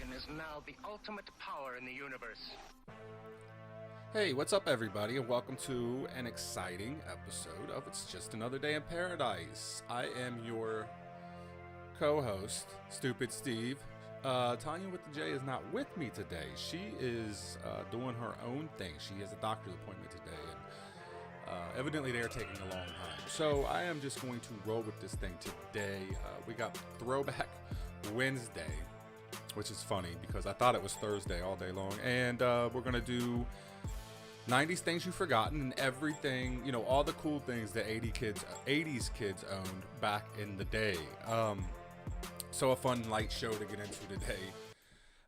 nation is now the ultimate power in the universe. Hey, what's up, everybody, and welcome to an exciting episode of It's Just Another Day in Paradise. I am your co-host, Stupid Steve. Tanya with the J is not with me today. She is doing her own thing. She has a doctor's appointment today, and evidently they are taking a long time. So I am just going to roll with this thing today. We got Throwback Wednesday, which is funny because I thought it was Thursday all day long, and we're going to do 90s things you've forgotten and everything, you know, all the cool things that 80s kids owned back in the day. So a fun light show to get into today.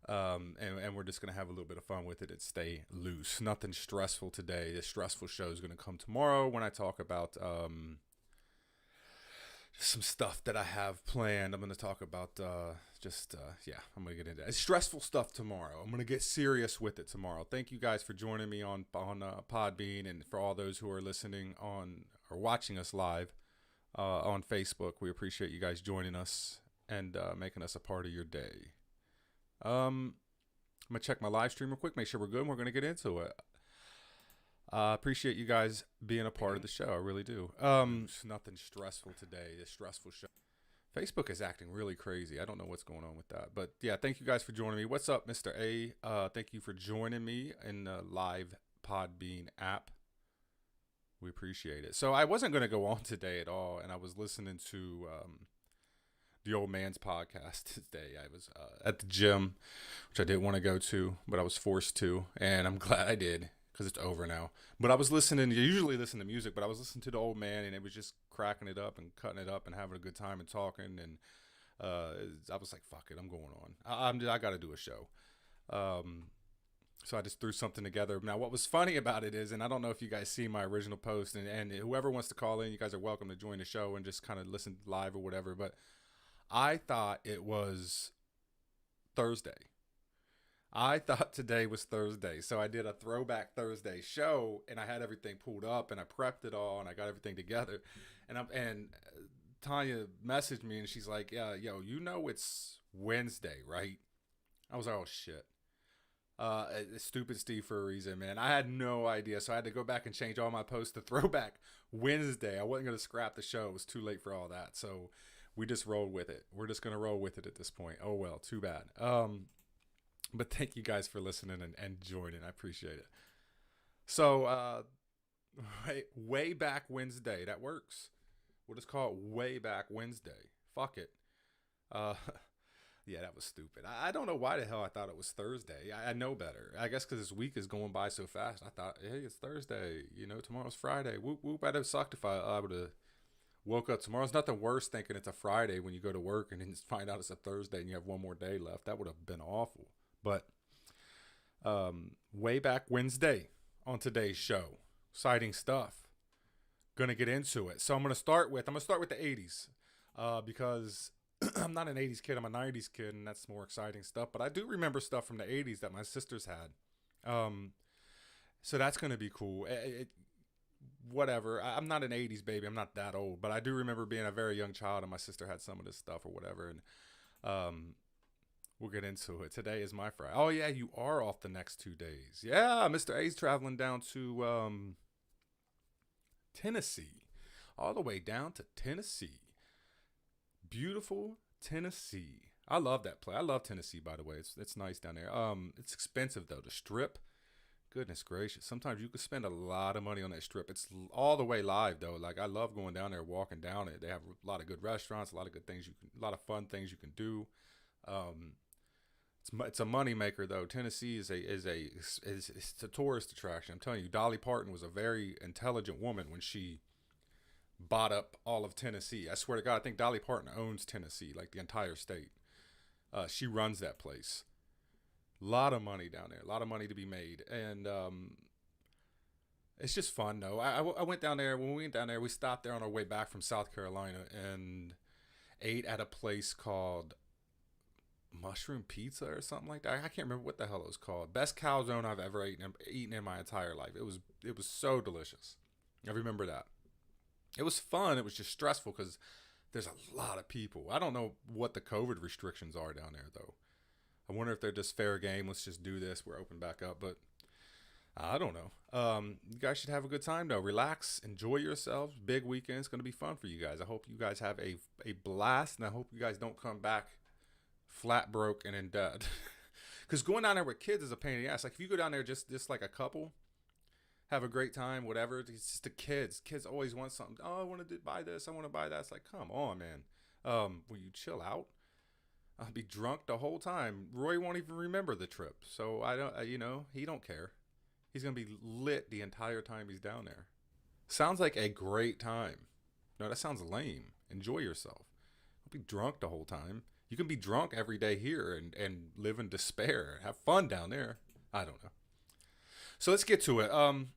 And we're just going to have a little bit of fun with it and stay loose. Nothing stressful today. The stressful show is going to come tomorrow when I talk about some stuff that I have planned. I'm going to talk about I'm going to get into it. It's stressful stuff tomorrow. I'm going to get serious with it tomorrow. Thank you guys for joining me on Podbean, and for all those who are listening on or watching us live on Facebook. We appreciate you guys joining us and making us a part of your day. I'm going to check my live stream real quick, make sure we're good, and we're going to get into it. Appreciate you guys being a part of the show. I really do. Nothing stressful today. This stressful show. Facebook is acting really crazy. I don't know what's going on with that. But yeah, thank you guys for joining me. What's up, Mr. A? Thank you for joining me in the live Podbean app. We appreciate it. So I wasn't going to go on today at all, and I was listening to the Old Man's podcast today. I was at the gym, which I didn't want to go to, but I was forced to, and I'm glad I did because it's over now. But I was listening. You usually listen to music, but I was listening to the Old Man, and it was just cracking it up and cutting it up and having a good time and talking. And I was like, "Fuck it, I'm going on. I got to do a show." So I just threw something together. Now, what was funny about it is, and I don't know if you guys see my original post, and whoever wants to call in, you guys are welcome to join the show and just kind of listen live or whatever. But I thought it was Thursday. I thought today was Thursday. So I did a Throwback Thursday show, and I had everything pulled up, and I prepped it all, and I got everything together. And Tanya messaged me, and she's like, "Yeah, yo, you know it's Wednesday, right?" I was like, "Oh, shit." It's Stupid Steve for a reason, man. I had no idea, so I had to go back and change all my posts to Throwback Wednesday. I wasn't going to scrap the show. It was too late for all that, so we just rolled with it. We're just going to roll with it at this point. Oh, well, too bad. But thank you guys for listening and joining. I appreciate it. So, way back Wednesday. That works. We'll just call it Way Back Wednesday. Fuck it. Yeah, that was stupid. I don't know why the hell I thought it was Thursday. I know better. I guess because this week is going by so fast. I thought, hey, it's Thursday. You know, tomorrow's Friday. Whoop, whoop. I'd have sucked if I would have woke up. Tomorrow's nothing worse thinking it's a Friday when you go to work and then find out it's a Thursday and you have one more day left. That would have been awful. But Way Back Wednesday on today's show, exciting stuff. Gonna get into it. So I'm gonna start with the 80s because I'm not an 80s kid. I'm a 90s kid, and that's more exciting stuff. But I do remember stuff from the 80s that my sisters had. So that's gonna be cool. Whatever. I'm not an 80s baby. I'm not that old, but I do remember being a very young child, and my sister had some of this stuff or whatever. And we'll get into it. Today is my Friday. Oh, yeah, you are off the next 2 days. Yeah, Mr. A's traveling down to Tennessee. All the way down to Tennessee. Beautiful Tennessee. I love that place. I love Tennessee, by the way. It's nice down there. It's expensive, though. The Strip, goodness gracious. Sometimes you could spend a lot of money on that Strip. It's all the way live, though. Like, I love going down there, walking down it. They have a lot of good restaurants, a lot of good things a lot of fun things you can do. It's a money maker, though. Tennessee is a tourist attraction. I'm telling you, Dolly Parton was a very intelligent woman when she bought up all of Tennessee. I swear to God, I think Dolly Parton owns Tennessee, like the entire state. She runs that place. A lot of money down there, a lot of money to be made, and it's just fun, though. I went down there. When we went down there, we stopped there on our way back from South Carolina and ate at a place called Mushroom Pizza or something like that. I can't remember what the hell it was called. Best calzone I've ever eaten in my entire life. It was so delicious. I remember that. It was fun. It was just stressful because there's a lot of people. I don't know what the COVID restrictions are down there, though. I wonder if they're just fair game. Let's just do this. We're open back up, but I don't know. You guys should have a good time though. Relax, enjoy yourselves. Big weekend. It's gonna be fun for you guys. I hope you guys have a blast, and I hope you guys don't come back flat broke and in debt. Because going down there with kids is a pain in the ass. Like if you go down there just like a couple, have a great time, whatever. It's just the kids. Kids always want something. Oh, I want to buy this. I want to buy that. It's like, come on, man. Will you chill out? I'll be drunk the whole time. Roy won't even remember the trip. So I don't, he don't care. He's going to be lit the entire time he's down there. Sounds like a great time. No, that sounds lame. Enjoy yourself. Don't be drunk the whole time. You can be drunk every day here and live in despair. Have fun down there. I don't know. So let's get to it. I'm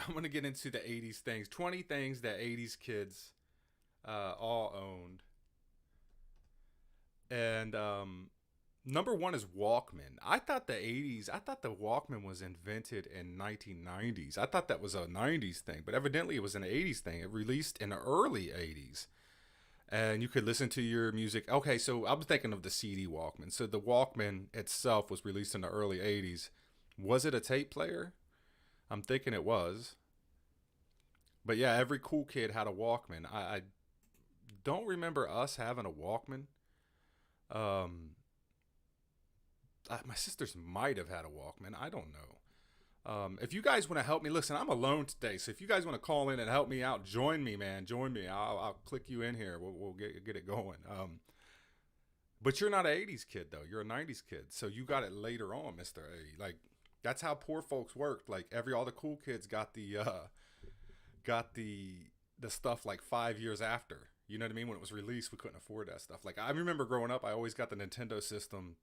going to get into the 80s things. 20 things that 80s kids all owned. And number one is Walkman. I thought the Walkman was invented in 1990s. I thought that was a 90s thing, but evidently it was an 80s thing. It released in the early 80s. And you could listen to your music. Okay, so I was thinking of the CD Walkman. So the Walkman itself was released in the early 80s. Was it a tape player? I'm thinking it was. But yeah, every cool kid had a Walkman. I don't remember us having a Walkman. My sisters might have had a Walkman. I don't know. If you guys want to help me, listen, I'm alone today. So if you guys want to call in and help me out, join me, man. Join me. I'll click you in here. We'll get it going. But you're not an 80s kid, though. You're a 90s kid. So you got it later on, Mr. A. Like, that's how poor folks worked. Like, all the cool kids got the stuff like 5 years after. You know what I mean? When it was released, we couldn't afford that stuff. Like, I remember growing up, I always got the Nintendo system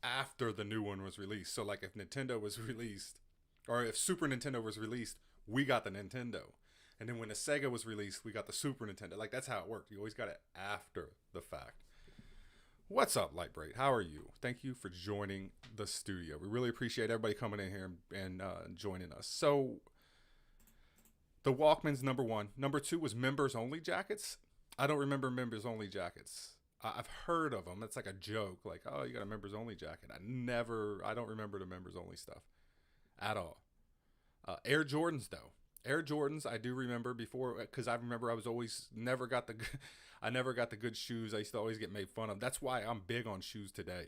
after the new one was released. So, like, if Nintendo was released, or if Super Nintendo was released, we got the Nintendo. And then when the Sega was released, we got the Super Nintendo. Like, that's how it worked. You always got it after the fact. What's up, Lightbright? How are you? Thank you for joining the studio. We really appreciate everybody coming in here and joining us. So, the Walkman's number one. Number two was members-only jackets. I don't remember members-only jackets. I've heard of them. It's like a joke. Like, oh, you got a members-only jacket. I don't remember the members-only stuff at all. Air Jordans, though. Air Jordans, I do remember before, because I remember I never got the good shoes. I used to always get made fun of. That's why I'm big on shoes today.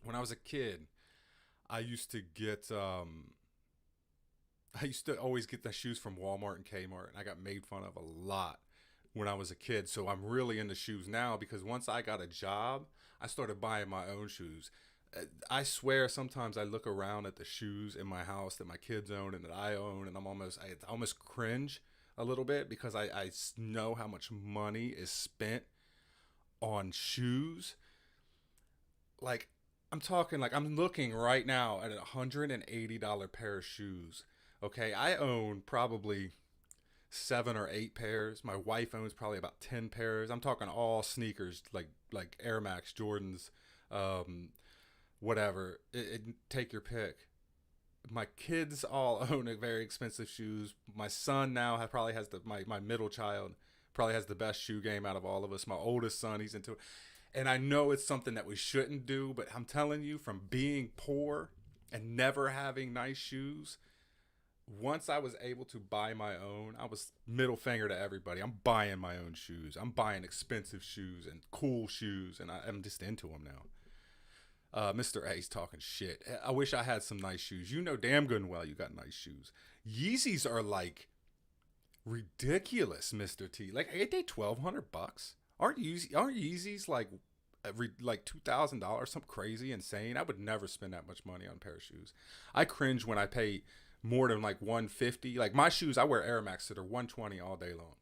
When I was a kid, I used to always get the shoes from Walmart and Kmart, and I got made fun of a lot when I was a kid. So I'm really into shoes now, because once I got a job, I started buying my own shoes. I swear sometimes I look around at the shoes in my house that my kids own and that I own, and I almost cringe a little bit, because I know how much money is spent on shoes. Like, I'm talking, like, I'm looking right now at a $180 pair of shoes. Okay, I own probably 7 or 8 pairs. My wife owns probably about 10 pairs. I'm talking all sneakers, like Air Max, Jordans, whatever. Take your pick. My kids all own very expensive shoes. My son now probably has my middle child probably has the best shoe game out of all of us. My oldest son, he's into it. And I know it's something that we shouldn't do, but I'm telling you, from being poor and never having nice shoes, once I was able to buy my own, I was middle finger to everybody. I'm buying my own shoes. I'm buying expensive shoes and cool shoes, and I'm just into them now. Mr. A's talking shit. I wish I had some nice shoes. You know damn good and well you got nice shoes. Yeezys are like ridiculous, Mr. T. Like, ain't they $1,200? Aren't Yeezys like $2,000? Something crazy, insane. I would never spend that much money on a pair of shoes. I cringe when I pay more than like $150. Like, my shoes, I wear Air Max that are $120 all day long.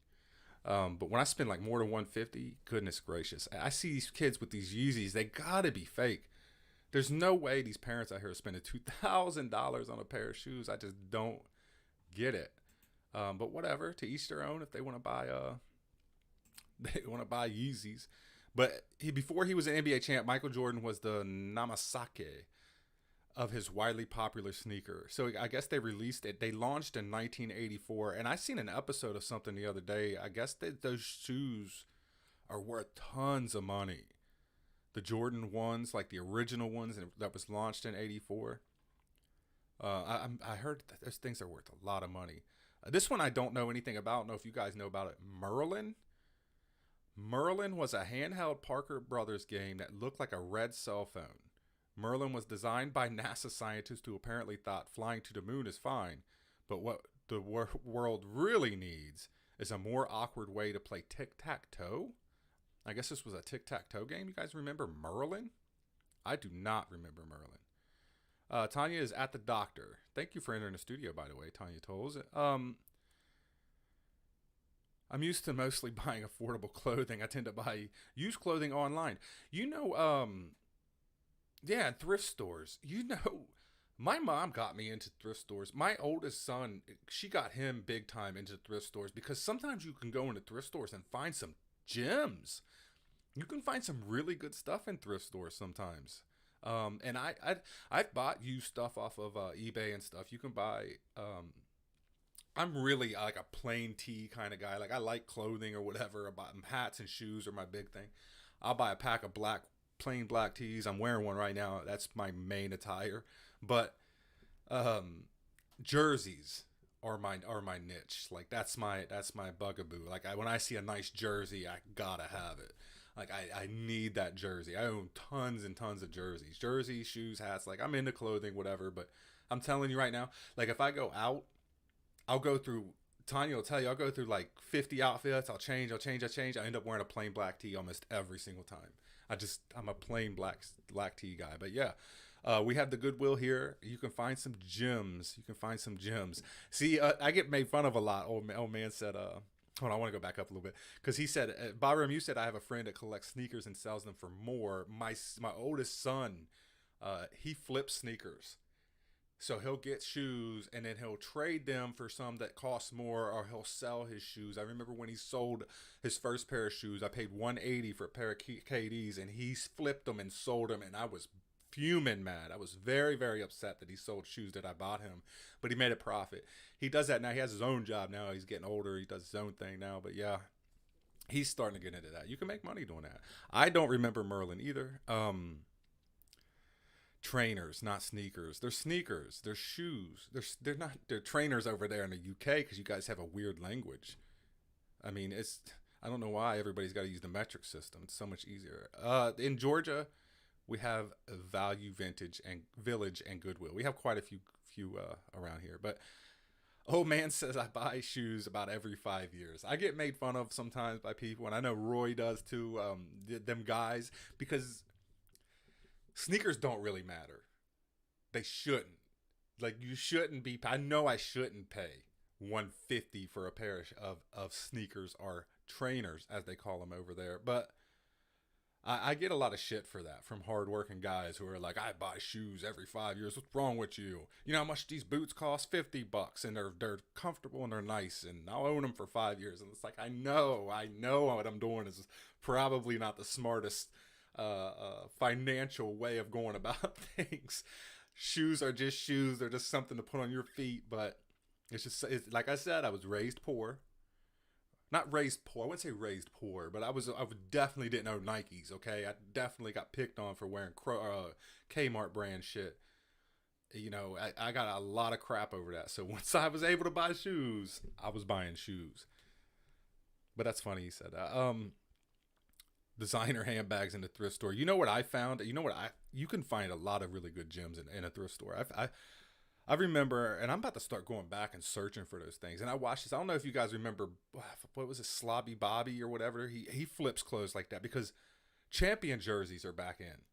But when I spend like more than $150, goodness gracious, I see these kids with these Yeezys. They gotta be fake. There's no way these parents out here are spending $2,000 on a pair of shoes. I just don't get it. But whatever, to each their own. If they want to buy Yeezys. But before he was an NBA champ, Michael Jordan was the Namasake of his widely popular sneaker. So I guess they released it. They launched in 1984, and I seen an episode of something the other day. I guess that those shoes are worth tons of money. the Jordan ones, like the original ones that was launched in '84. I heard that those things are worth a lot of money. This one I don't know anything about. I don't know if you guys know about it. Merlin. Merlin was a handheld Parker Brothers game that looked like a red cell phone. Merlin was designed by NASA scientists who apparently thought flying to the moon is fine, but what the world really needs is a more awkward way to play tic-tac-toe. I guess this was a tic-tac-toe game. You guys remember Merlin? I do not remember Merlin. Tanya is at the doctor. Thank you for entering the studio, by the way, Tanya Tolles. I'm used to mostly buying affordable clothing. I tend to buy used clothing online. Yeah, thrift stores. My mom got me into thrift stores. My oldest son, she got him big time into thrift stores because sometimes you can go into thrift stores and find some gems. You can find some really good stuff in thrift stores sometimes. And I've bought used stuff off of eBay and stuff. You can buy. I'm really like a plain tee kind of guy. Like I like clothing or whatever. I buy hats and shoes are my big thing. I'll buy a pack of plain black tees. I'm wearing one right now. That's my main attire. But jerseys are my niche. Like that's my bugaboo. Like when I see a nice jersey, I gotta have it. Like I need that jersey. I own tons and tons of jerseys, shoes, hats. Like I'm into clothing, whatever. But I'm telling you right now, like if I go out, I'll go through. Tanya will tell you, I'll go through like 50 outfits. I'll change. I end up wearing a plain black tee almost every single time. I'm a plain black tee guy. But yeah, we have the Goodwill here. You can find some gems. See, I get made fun of a lot. Old man said, hold on, I want to go back up a little bit. Because he said, Byram, you said I have a friend that collects sneakers and sells them for more. My oldest son, he flips sneakers. So he'll get shoes and then he'll trade them for some that cost more, or he'll sell his shoes. I remember when he sold his first pair of shoes, I paid $180 for a pair of KDs, and he flipped them and sold them, and I was fuming mad. I was very, very upset that he sold shoes that I bought him, but he made a profit. He does that now. He has his own job now. He's getting older. He does his own thing now, but yeah, he's starting to get into that. You can make money doing that. I don't remember Merlin either. Trainers, not sneakers. They're sneakers. They're shoes. They're not. They're trainers over there in the UK because you guys have a weird language. I mean, I don't know why everybody's got to use the metric system. It's so much easier. In Georgia, we have Value Vintage and Village and Goodwill. We have quite a few around here. But old man says I buy shoes about every 5 years. I get made fun of sometimes by people, and I know Roy does too. Them guys, because sneakers don't really matter. They shouldn't. Like you shouldn't be. I know I shouldn't pay $150 for a pair of sneakers, or trainers as they call them over there. But I get a lot of shit for that from hardworking guys who are like, I buy shoes every 5 years. What's wrong with you? You know how much these boots cost? $50, and they're comfortable and they're nice, and I'll own them for 5 years. And it's like I know what I'm doing is probably not the smartest financial way of going about things. Shoes are just shoes. They're just something to put on your feet. But it's like I said, I was raised poor. Not raised poor. I wouldn't say raised poor, but I definitely didn't own Nikes. Okay, I definitely got picked on for wearing Kmart brand shit. You know, I got a lot of crap over that. So once I was able to buy shoes, I was buying shoes. But that's funny you said that. Designer handbags in the thrift store. You know what I found? You can find a lot of really good gems in a thrift store. I remember, and I'm about to start going back and searching for those things. And I watched this. I don't know if you guys remember, what was it, Slobby Bobby or whatever. He flips clothes like that because Champion jerseys are back in.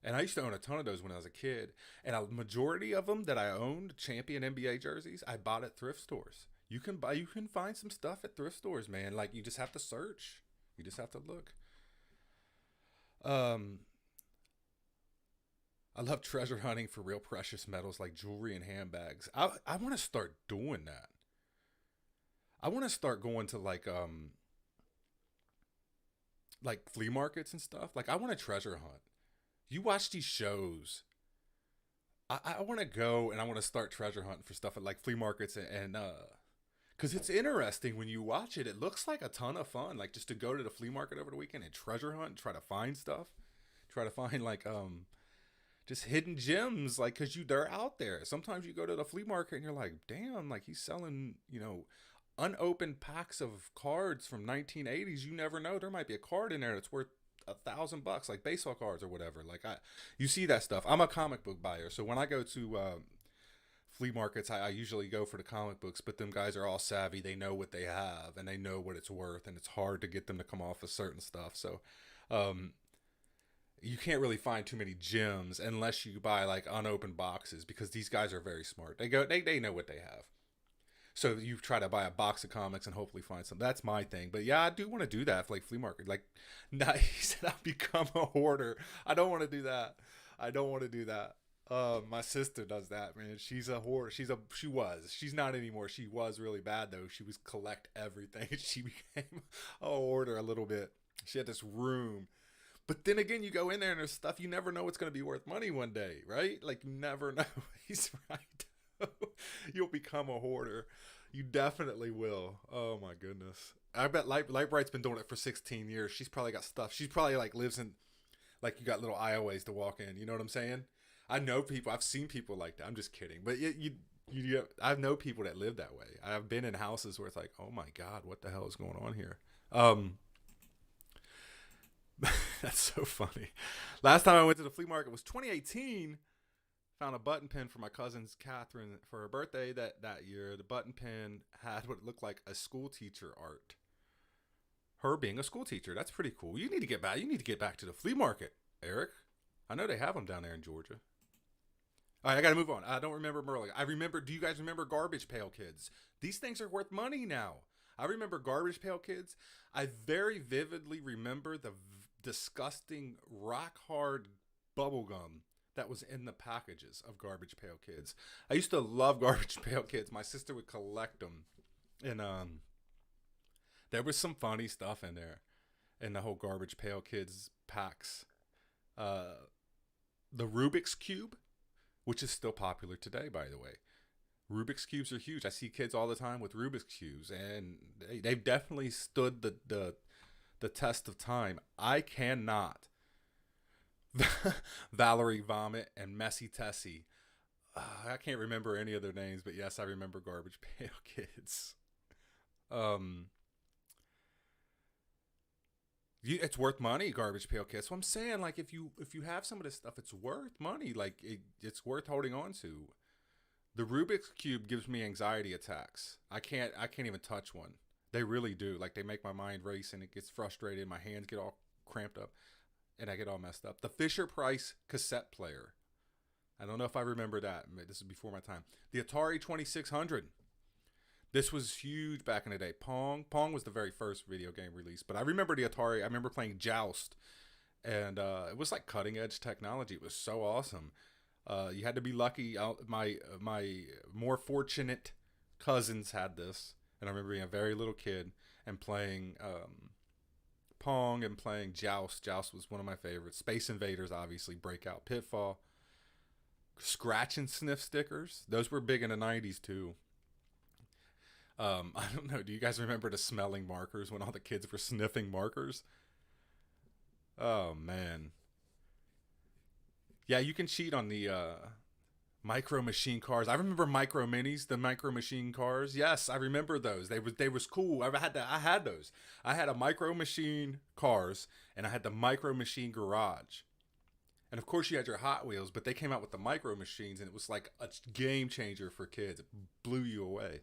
And I used to own a ton of those when I was a kid. And a majority of them that I owned, Champion NBA jerseys, I bought at thrift stores. You can find some stuff at thrift stores, man. Like you just have to search. You just have to look. I love treasure hunting for real precious metals like jewelry and handbags. I want to start doing that. I want to start going to like flea markets and stuff. Like I want to treasure hunt. You watch these shows. I want to go and I want to start treasure hunting for stuff at like flea markets and because it's interesting when you watch it. It looks like a ton of fun. Like just to go to the flea market over the weekend and treasure hunt and try to find stuff. Try to find like just hidden gems, like, because they're out there. Sometimes you go to the flea market and you're like, damn, like he's selling, unopened packs of cards from 1980s. You never know, there might be a card in there that's worth $1,000, like baseball cards or whatever. Like you see that stuff. I'm a comic book buyer, so when I go to flea markets, I usually go for the comic books. But them guys are all savvy. They know what they have and they know what it's worth, and it's hard to get them to come off of certain stuff. So you can't really find too many gems unless you buy like unopened boxes, because these guys are very smart. They know what they have. So you try to buy a box of comics and hopefully find some. That's my thing. But yeah, I do want to do that for like flea market. Like, he said I'll become a hoarder. I don't want to do that. I don't want to do that. My sister does that, man. She's a hoarder. She was. She's not anymore. She was really bad though. She was collect everything. She became a hoarder a little bit. She had this room. But then again, you go in there and there's stuff you never know what's going to be worth money one day, right? Like, you never know. He's right. You'll become a hoarder. You definitely will. Oh my goodness. I bet Lightbright's been doing it for 16 years. She's probably got stuff. She's probably like lives in, like, you got little aisleways to walk in. You know what I'm saying? I know people. I've seen people like that. I'm just kidding. But I know people that live that way. I've been in houses where it's like, oh my God, what the hell is going on here? That's so funny. Last time I went to the flea market was 2018. Found a button pin for my cousin's Catherine for her birthday that year. The button pin had what looked like a school teacher art. Her being a school teacher. That's pretty cool. You need to get back. You need to get back to the flea market, Eric. I know they have them down there in Georgia. All right, I got to move on. I don't remember Merlin. Do you guys remember Garbage Pail Kids? These things are worth money now. I remember Garbage Pail Kids. I very vividly remember the disgusting rock hard bubble gum that was in the packages of Garbage Pail Kids. I used to love Garbage Pail Kids. My sister would collect them, and there was some funny stuff in there in the whole Garbage Pail Kids packs. The Rubik's Cube, which is still popular today, by the way. Rubik's Cubes are huge. I see kids all the time with Rubik's Cubes, and they've definitely stood the test of time. I cannot. Valerie Vomit and Messy Tessie. I can't remember any of their names, but yes, I remember Garbage Pail Kids. It's worth money, Garbage Pail Kids. So I'm saying, like, if you have some of this stuff, it's worth money. Like, it's worth holding on to. The Rubik's Cube gives me anxiety attacks. I can't even touch one. They really do. Like, they make my mind race and it gets frustrated. My hands get all cramped up and I get all messed up. The Fisher-Price cassette player. I don't know if I remember that. This is before my time. The Atari 2600. This was huge back in the day. Pong was the very first video game release. But I remember the Atari. I remember playing Joust. And it was like cutting edge technology. It was so awesome. You had to be lucky. My more fortunate cousins had this. And I remember being a very little kid and playing Pong and playing Joust. Joust was one of my favorites. Space Invaders, obviously. Breakout, Pitfall. Scratch and sniff stickers. Those were big in the 90s too. I don't know. Do you guys remember the smelling markers when all the kids were sniffing markers? Oh, man. Yeah, you can cheat on the Micro Machine cars. I remember Micro Minis, the Micro Machine cars. Yes, I remember those. They was cool. I had those. I had a Micro Machine cars and I had the Micro Machine garage. And of course you had your Hot Wheels, but they came out with the Micro Machines and it was like a game changer for kids. It blew you away.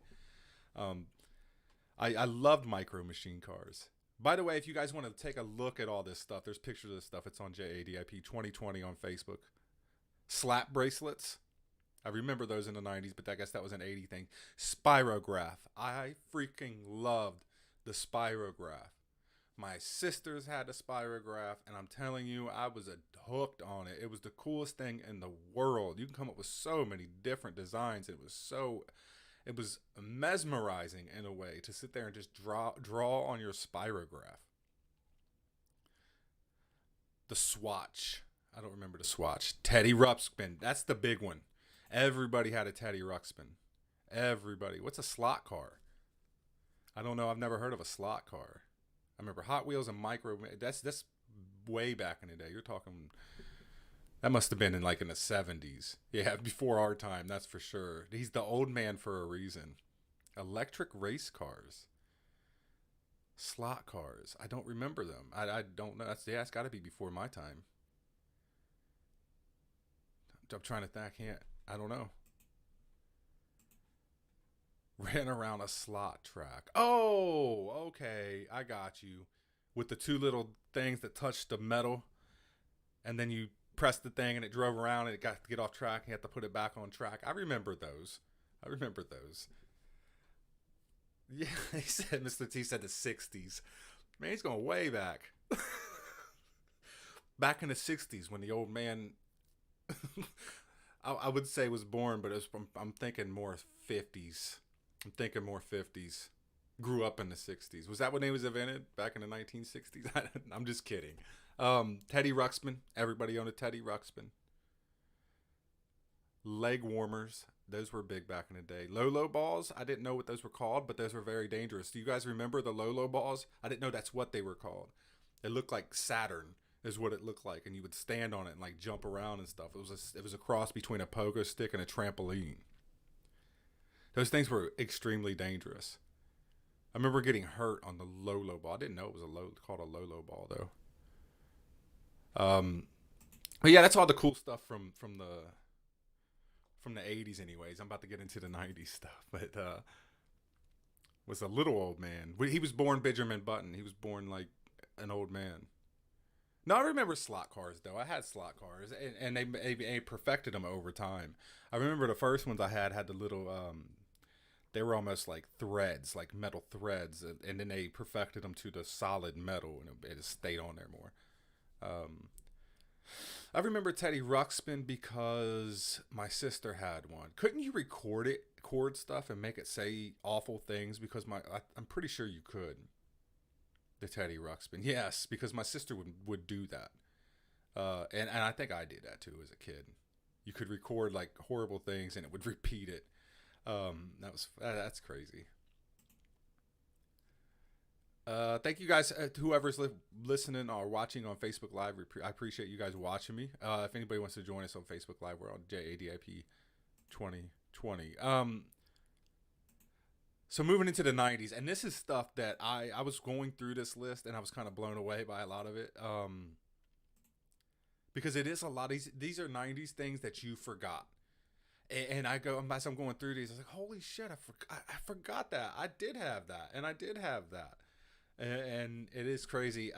I loved Micro Machine cars. By the way, if you guys want to take a look at all this stuff, there's pictures of this stuff. It's on JADIP 2020 on Facebook. Slap bracelets. I remember those in the 90s, but I guess that was an 80 thing. Spirograph. I freaking loved the Spirograph. My sisters had a Spirograph, and I'm telling you, I was hooked on it. It was the coolest thing in the world. You can come up with so many different designs. It was mesmerizing in a way to sit there and just draw on your Spirograph. The Swatch. I don't remember the Swatch. Teddy Ruxpin. That's the big one. Everybody had a Teddy Ruxpin. Everybody. What's a slot car? I don't know. I've never heard of a slot car. I remember Hot Wheels and Micro. That's way back in the day. You're talking, that must have been in the 70s. Yeah, before our time, that's for sure. He's the old man for a reason. Electric race cars. Slot cars. I don't remember them. I don't know. It's got to be before my time. I'm trying to think. I don't know. Ran around a slot track. Oh, okay. I got you. With the two little things that touched the metal. And then you pressed the thing and it drove around and it got to get off track. And you had to put it back on track. I remember those. Yeah, he said, Mr. T said the 60s. Man, he's going way back. Back in the 60s when the old man, I would say was born, but I'm thinking more 50s. Grew up in the 60s. Was that when they was invented? Back in the 1960s? I'm just kidding. Teddy Ruxpin. Everybody owned a Teddy Ruxpin. Leg warmers. Those were big back in the day. Lolo balls. I didn't know what those were called, but those were very dangerous. Do you guys remember the Lolo balls? I didn't know that's what they were called. It looked like Saturn is what it looked like, and you would stand on it and jump around and stuff. It was a cross between a pogo stick and a trampoline. Those things were extremely dangerous. I remember getting hurt on the Lolo ball. I didn't know it was called a Lolo ball though. But yeah, that's all the cool stuff from the 80s anyways. I'm about to get into the 90s stuff, but was a little old man. He was born Benjamin Button. He was born like an old man. No, I remember slot cars though. I had slot cars, and they perfected them over time. I remember the first ones I had the little they were almost like threads, like metal threads, and then they perfected them to the solid metal, and it just stayed on there more. I remember Teddy Ruxpin because my sister had one. Couldn't you record stuff and make it say awful things? Because I'm pretty sure you could. The Teddy Ruxpin, yes, because my sister would do that, and I think I did that too as a kid. You could record like horrible things and it would repeat it. That's crazy. Thank you guys, whoever's listening or watching on Facebook Live. I appreciate you guys watching me. If anybody wants to join us on Facebook Live, we're on JADIP 2020. So moving into the 90s, and this is stuff that I was going through this list and I was kind of blown away by a lot of it. Because it is a lot of these are 90s things that you forgot. And as I'm going through these, I was like, holy shit, I forgot that. I did have that, and I did have that. And it is crazy.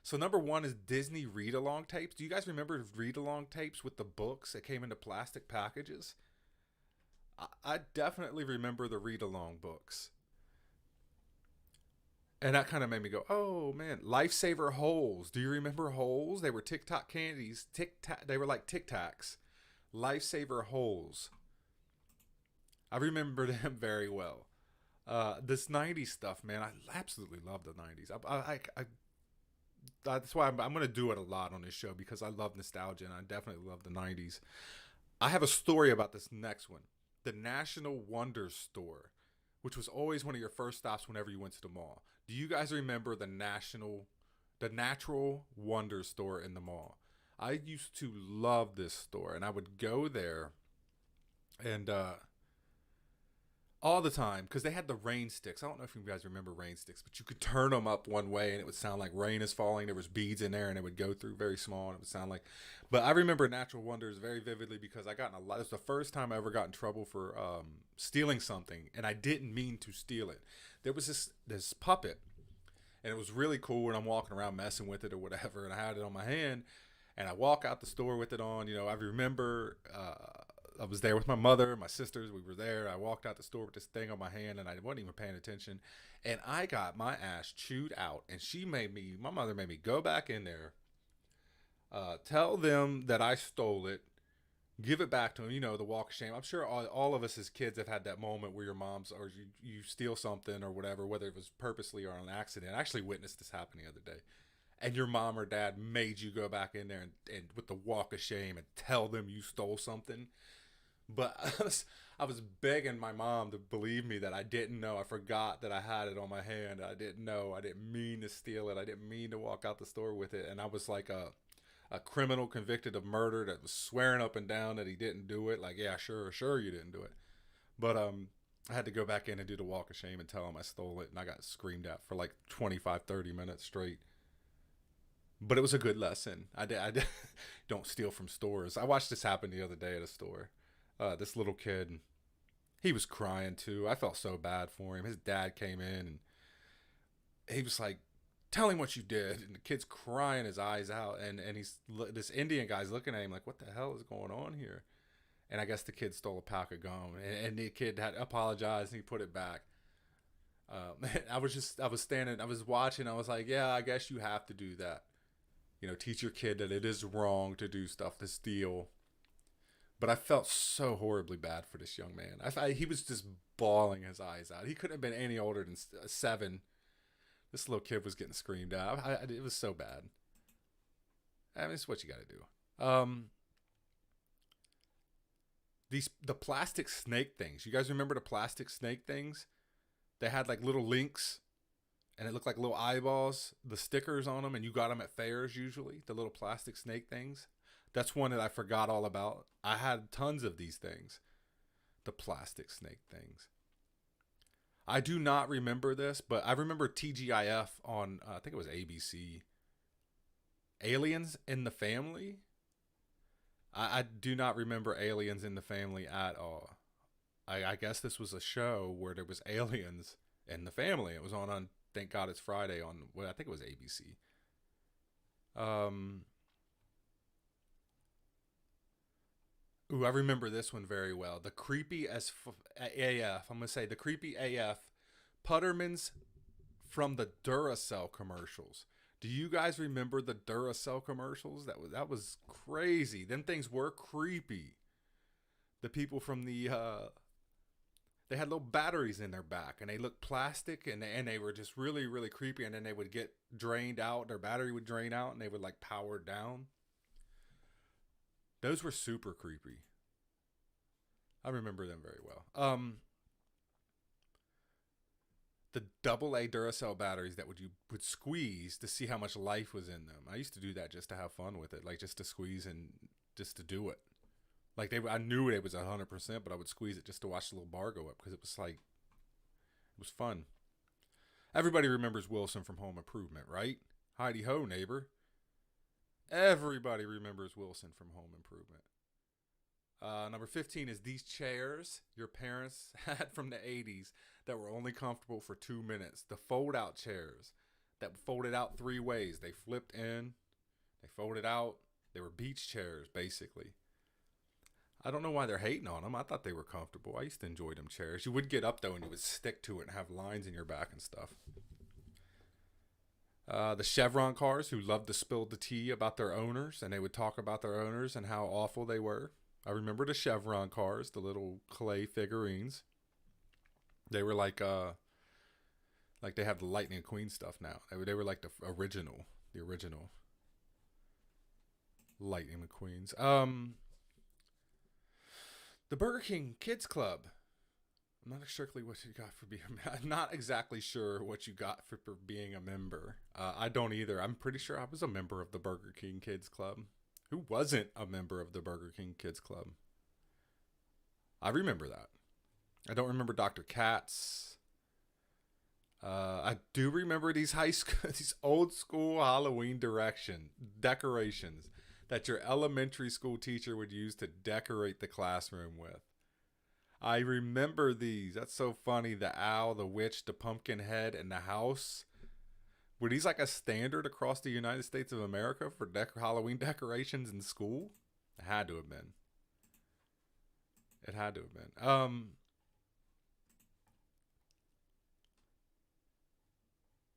So number one is Disney read-along tapes. Do you guys remember read-along tapes with the books that came into plastic packages? I definitely remember the read-along books. And that kind of made me go, oh man, Lifesaver Holes. Do you remember Holes? They were Tic Tac candies. They were like Tic Tacs. Lifesaver Holes. I remember them very well. This 90s stuff, man, I absolutely love the 90s. That's why I'm going to do it a lot on this show, because I love nostalgia and I definitely love the 90s. I have a story about this next one. The National Wonder Store, which was always one of your first stops whenever you went to the mall. Do you guys remember the Natural Wonder Store in the mall? I used to love this store, and I would go there and all the time, because they had the rain sticks. I don't know if you guys remember rain sticks, but you could turn them up one way and it would sound like rain is falling. There was beads in there and it would go through very small and it would sound like. But I remember Natural Wonders very vividly because I got in a lot. It was the first time I ever got in trouble for stealing something, and I didn't mean to steal it. There was this puppet, and it was really cool, and I'm walking around messing with it or whatever, and I had it on my hand, and I walk out the store with it on. I remember I was there with my mother, my sisters. We were there. I walked out the store with this thing on my hand, and I wasn't even paying attention. And I got my ass chewed out. And my mother made me go back in there, tell them that I stole it, give it back to them. The walk of shame. I'm sure all of us as kids have had that moment where your mom's, or you steal something or whatever, whether it was purposely or on an accident. I actually witnessed this happen the other day. And your mom or dad made you go back in there and with the walk of shame and tell them you stole something. But I was begging my mom to believe me that I didn't know. I forgot that I had it on my hand. I didn't know. I didn't mean to steal it. I didn't mean to walk out the store with it. And I was like a criminal convicted of murder that was swearing up and down that he didn't do it. Like, yeah, sure, you didn't do it. But I had to go back in and do the walk of shame and tell him I stole it. And I got screamed at for like 25, 30 minutes straight. But it was a good lesson. I did don't steal from stores. I watched this happen the other day at a store. This little kid, he was crying too. I felt so bad for him. His dad came in and he was like, "Tell him what you did." And the kid's crying his eyes out. And this Indian guy's looking at him like, "What the hell is going on here?" And I guess the kid stole a pack of gum. And the kid had apologized and he put it back. I was standing, I was watching. I was like, yeah, I guess you have to do that. You know, teach your kid that it is wrong to do stuff, to steal. But I felt so horribly bad for this young man. He was just bawling his eyes out. He couldn't have been any older than 7. This little kid was getting screamed at. It was so bad. I mean, it's what you got to do. The plastic snake things. You guys remember the plastic snake things? They had like little links, and it looked like little eyeballs. The stickers on them, and you got them at fairs usually. The little plastic snake things. That's one that I forgot all about. I had tons of these things. The plastic snake things. I do not remember this, but I remember TGIF on, I think it was ABC. Aliens in the Family? I do not remember Aliens in the Family at all. I guess this was a show where there was aliens in the family. It was on Thank God It's Friday on, well, I think it was ABC. Ooh, I remember this one very well. The creepy as AF. I'm gonna say the creepy AF. Putterman's from the Duracell commercials. Do you guys remember the Duracell commercials? That was crazy. Them things were creepy. The people from the they had little batteries in their back, and they looked plastic, and they were just really, really creepy. And then they would get drained out. Their battery would drain out, and they would like power down. Those were super creepy. I remember them very well. The AA Duracell batteries that you would squeeze to see how much life was in them. I used to do that just to have fun with it, like just to squeeze and just to do it. Like I knew it was 100%, but I would squeeze it just to watch the little bar go up because it was like, it was fun. Everybody remembers Wilson from Home Improvement, right? Heidi ho, neighbor. Everybody remembers Wilson from Home Improvement. Number 15 is these chairs your parents had from the 80s that were only comfortable for 2 minutes. The fold-out chairs that folded out 3 ways. They flipped in, they folded out. They were beach chairs, basically. I don't know why they're hating on them. I thought they were comfortable. I used to enjoy them chairs. You would get up, though, and you would stick to it and have lines in your back and stuff. The Chevron cars who loved to spill the tea about their owners, and they would talk about their owners and how awful they were. I remember the Chevron cars, the little clay figurines. They were like they have the Lightning Queen stuff now. They were like the original Lightning McQueens. The Burger King Kids Club. I'm not exactly what you got for being. I'm not exactly sure what you got for being a member. I don't either. I'm pretty sure I was a member of the Burger King Kids Club. Who wasn't a member of the Burger King Kids Club? I remember that. I don't remember Dr. Katz. I do remember these these old school Halloween decorations that your elementary school teacher would use to decorate the classroom with. I remember these. That's so funny. The owl, the witch, the pumpkin head, and the house. Were these like a standard across the United States of America for Halloween decorations in school? It had to have been. It had to have been.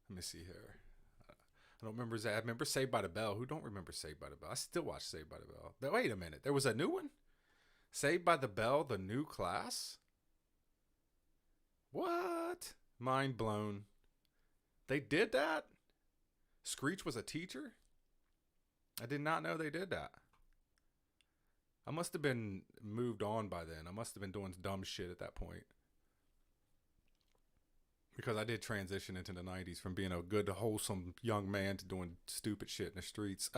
Let me see here. I don't remember that. I remember Saved by the Bell. Who don't remember Saved by the Bell? I still watch Saved by the Bell. But wait a minute. There was a new one? Saved by the Bell, the new class? What? Mind blown. They did that? Screech was a teacher? I did not know they did that. I must have been moved on by then. I must have been doing dumb shit at that point. Because I did transition into the 90s from being a good, wholesome young man to doing stupid shit in the streets.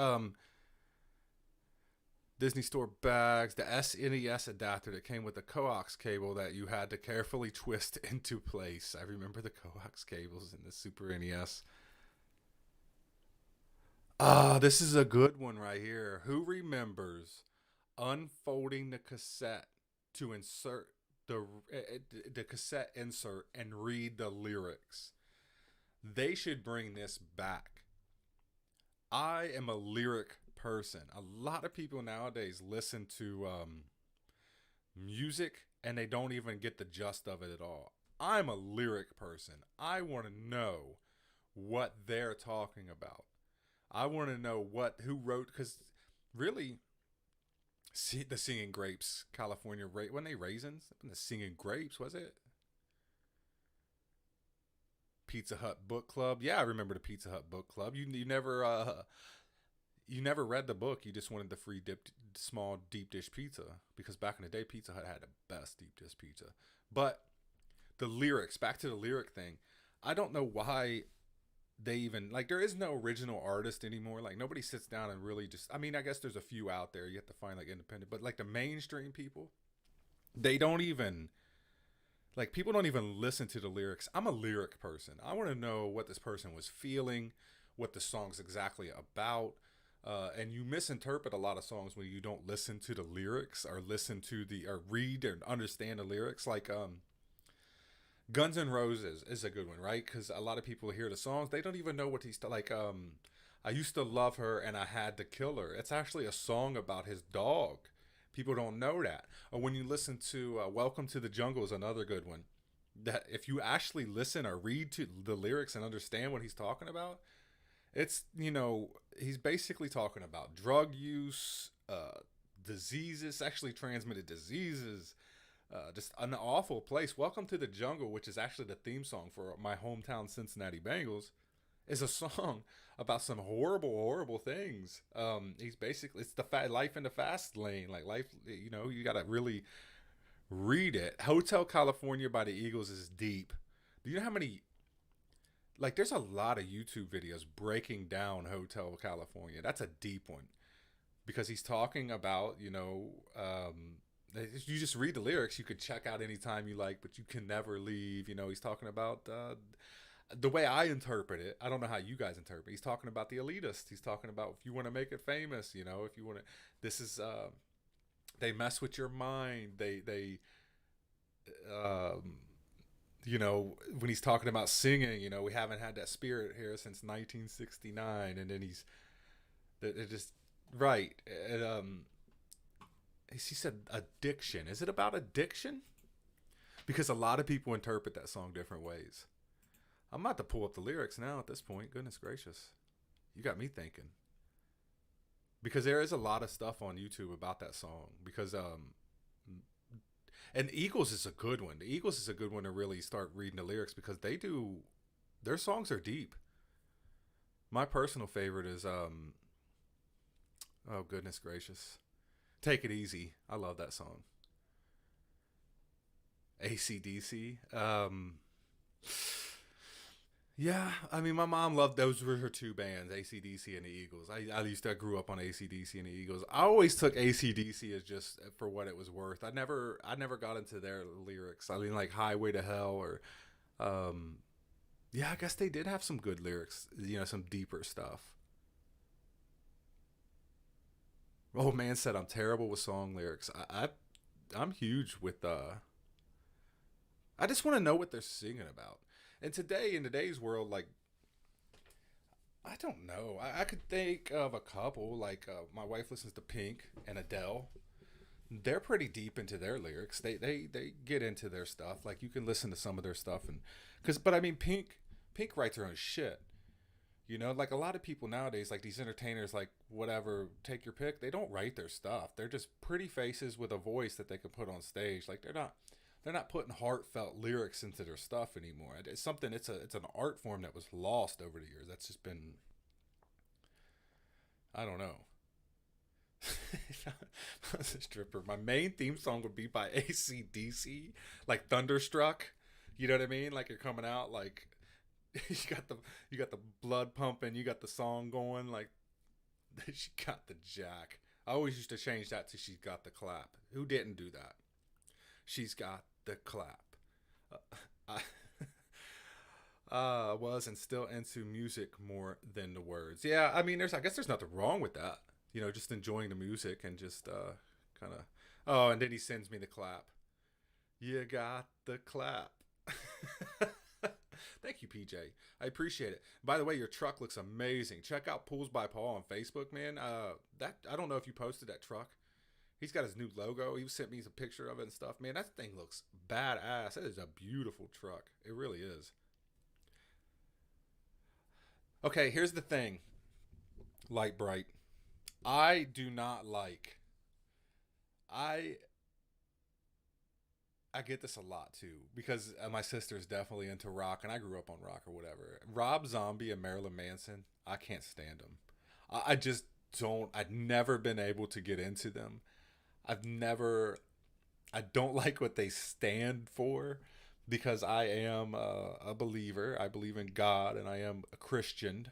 Disney Store bags, the SNES adapter that came with the coax cable that you had to carefully twist into place. I remember the coax cables in the Super NES. This is a good one right here. Who remembers unfolding the cassette to insert the cassette insert and read the lyrics? They should bring this back. I am a lyric person. A lot of people nowadays listen to music and they don't even get the gist of it at all. I'm a lyric person. I want to know what they're talking about. I want to know who wrote, because really, the Singing Grapes, California, when they raisins, the Singing Grapes, was it? Pizza Hut Book Club. Yeah, I remember the Pizza Hut Book Club. You never read the book. You just wanted the free small deep dish pizza, because back in the day, Pizza Hut had the best deep dish pizza. But the lyrics, back to the lyric thing, I don't know why they even, like, there is no original artist anymore. Like, nobody sits down and really just, I mean, I guess there's a few out there. You have to find, like, independent. But, like, the mainstream people, they don't even, like, people don't even listen to the lyrics. I'm a lyric person. I want to know what this person was feeling, what the song's exactly about. And you misinterpret a lot of songs when you don't listen to the lyrics or read and understand the lyrics. Like, Guns N' Roses is a good one, right? Because a lot of people hear the songs, they don't even know what he's like. I used to love her and I had to kill her. It's actually a song about his dog. People don't know that. Or when you listen to Welcome to the Jungle is another good one. That if you actually listen or read to the lyrics and understand what he's talking about, it's, he's basically talking about drug use, diseases, sexually transmitted diseases. Just an awful place. Welcome to the Jungle, which is actually the theme song for my hometown Cincinnati Bengals, is a song about some horrible, horrible things. He's basically, it's the life in the fast lane. Like, life, you got to really read it. Hotel California by the Eagles is deep. Do you know how many, like, there's a lot of YouTube videos breaking down Hotel California. That's a deep one. Because he's talking about, you just read the lyrics. You could check out anytime you like, but you can never leave. He's talking about the way I interpret it. I don't know how you guys interpret it. He's talking about the elitist. He's talking about if you want to make it famous, if you want to, this is, they mess with your mind. They when he's talking about singing, we haven't had that spirit here since 1969. And then it just, right. And, he said addiction. Is it about addiction? Because a lot of people interpret that song different ways. I'm about to pull up the lyrics now at this point. Goodness gracious. You got me thinking. Because there is a lot of stuff on YouTube about that song. Because, and Eagles is a good one. The Eagles is a good one to really start reading the lyrics, because their songs are deep. My personal favorite is, oh goodness gracious, Take It Easy. I love that song. AC/DC. Yeah, I mean, my mom loved, those were her two bands, AC/DC and the Eagles. I grew up on AC/DC and the Eagles. I always took AC/DC as just for what it was worth. I never got into their lyrics. I mean, like Highway to Hell or, yeah, I guess they did have some good lyrics, some deeper stuff. Old man said I'm terrible with song lyrics. I'm huge with I just want to know what they're singing about. And in today's world, like, I don't know. I could think of a couple. Like, my wife listens to Pink and Adele. They're pretty deep into their lyrics. They get into their stuff. Like, you can listen to some of their stuff, but I mean, Pink writes her own shit. Like a lot of people nowadays, like these entertainers, like whatever, take your pick, they don't write their stuff. They're just pretty faces with a voice that they can put on stage. Like, they're not putting heartfelt lyrics into their stuff anymore. It's something, it's an art form that was lost over the years. That's just been, I don't know. I was a stripper, my main theme song would be by AC/DC, like Thunderstruck. You know what I mean? Like you're coming out, like you got the you got the blood pumping, you got the song going, like she got the jack. I always used to change that to she's got the clap. Who didn't do that? She's got the clap. I was and still into music more than the words. Yeah, I mean, I guess there's nothing wrong with that. You know, just enjoying the music and just kind of. Oh, and then he sends me the clap. You got the clap. Thank you, PJ. I appreciate it. By the way, your truck looks amazing. Check out Pools by Paul on Facebook, man. That I don't know if you posted that truck. He's got his new logo. He sent me a picture of it and stuff. Man, that thing looks badass. That is a beautiful truck. It really is. Okay, here's the thing. Light Bright. I do not like. I I get this a lot too because my sister's definitely into rock, and I grew up on rock or whatever. Rob Zombie and Marilyn Manson, I can't stand them. I just don't. I've never been able to get into them. I've never. I don't like what they stand for because I am a believer. I believe in God, and I am a Christian.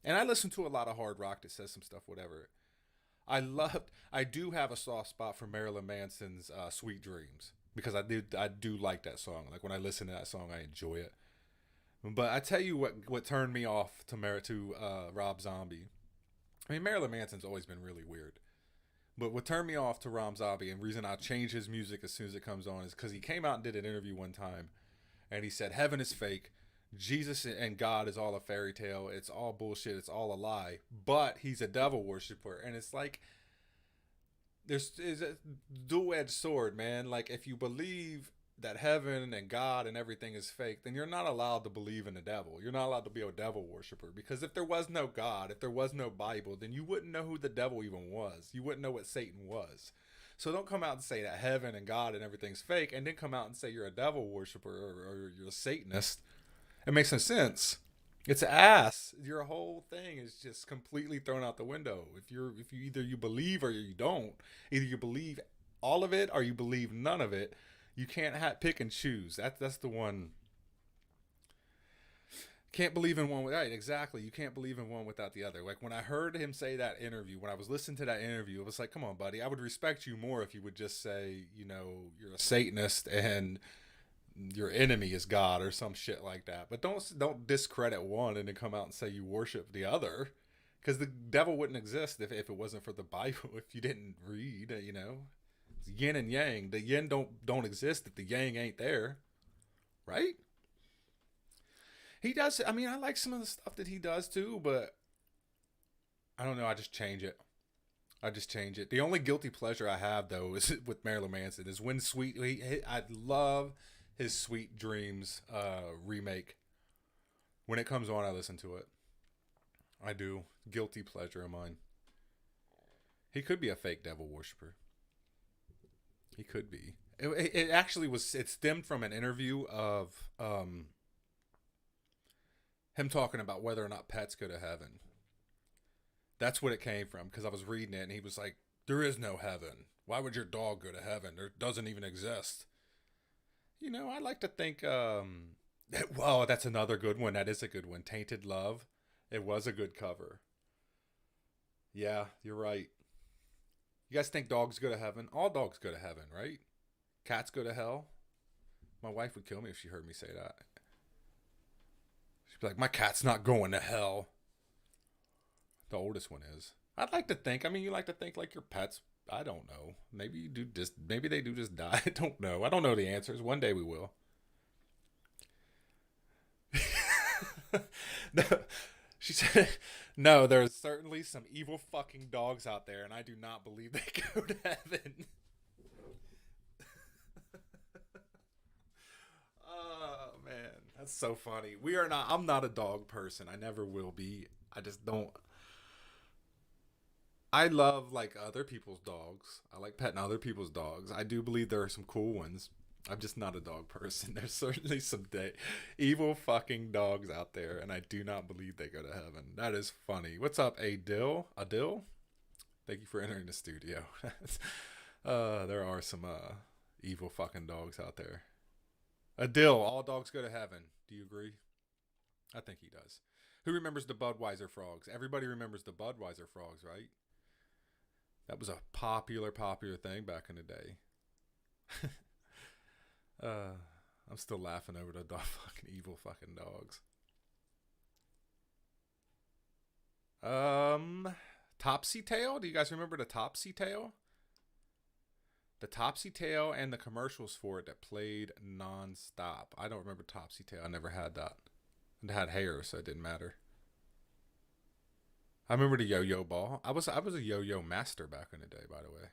And I listen to a lot of hard rock that says some stuff, whatever. I do have a soft spot for Marilyn Manson's "Sweet Dreams" because I do like that song. Like when I listen to that song, I enjoy it. But I tell you what turned me off to Rob Zombie. I mean, Marilyn Manson's always been really weird. But what turned me off to Rob Zombie and reason I'll change his music as soon as it comes on is because he came out and did an interview one time, and he said heaven is fake, Jesus and God is all a fairy tale, it's all bullshit, it's all a lie. But he's a devil worshiper, and it's like there's a dual-edged sword, man. Like if you believe that heaven and God and everything is fake, then you're not allowed to believe in the devil. You're not allowed to be a devil worshiper because if there was no God, if there was no Bible, then you wouldn't know who the devil even was. You wouldn't know what Satan was. So don't come out and say that heaven and God and everything's fake and then come out and say you're a devil worshiper or you're a Satanist. It makes no sense. It's ass. Your whole thing is just completely thrown out the window. If you either you believe or you don't, either you believe all of it or you believe none of it. You can't pick and choose. That's the one. Can't believe in one right, exactly. You can't believe in one without the other. Like when I heard him say that interview, when I was listening to that interview, it was like, come on, buddy. I would respect you more if you would just say, you're a Satanist and your enemy is God or some shit like that. But don't discredit one and then come out and say you worship the other. Because the devil wouldn't exist if it wasn't for the Bible, if you didn't read, It's yin and yang. The yin don't exist if the yang ain't there. Right? He does. I mean, I like some of the stuff that he does too, but I don't know. I just change it. The only guilty pleasure I have though is with Marilyn Manson is when I love his Sweet Dreams remake. When it comes on, I listen to it. I do. Guilty pleasure of mine. He could be a fake devil worshiper. He could be. It actually was. It stemmed from an interview of him talking about whether or not pets go to heaven. That's what it came from because I was reading it and he was like, "There is no heaven. Why would your dog go to heaven? There doesn't even exist." I like to think. Well, that's another good one. That is a good one. Tainted Love. It was a good cover. Yeah, you're right. You guys think dogs go to heaven? All dogs go to heaven, right? Cats go to hell? My wife would kill me if she heard me say that. She'd be like, my cat's not going to hell. The oldest one is. I'd like to think. I mean, you like to think like your pets. I don't know. Maybe they do just die. I don't know. I don't know the answers. One day we will. No, she said, no, there's certainly some evil fucking dogs out there, and I do not believe they go to heaven. Oh, man. That's so funny. I'm not a dog person. I never will be. I just don't. I love, like, other people's dogs. I like petting other people's dogs. I do believe there are some cool ones. I'm just not a dog person. There's certainly some evil fucking dogs out there, and I do not believe they go to heaven. That is funny. What's up, Adil? Thank you for entering the studio. There are some evil fucking dogs out there. Adil, all dogs go to heaven. Do you agree? I think he does. Who remembers the Budweiser frogs? Everybody remembers the Budweiser frogs, right? That was a popular thing back in the day. I'm still laughing over the fucking evil fucking dogs. Topsy Tail? Do you guys remember the Topsy Tail? The Topsy Tail and the commercials for it that played non-stop. I don't remember Topsy Tail. I never had that. It had hair, so it didn't matter. I remember the yo-yo ball. I was a yo-yo master back in the day, by the way.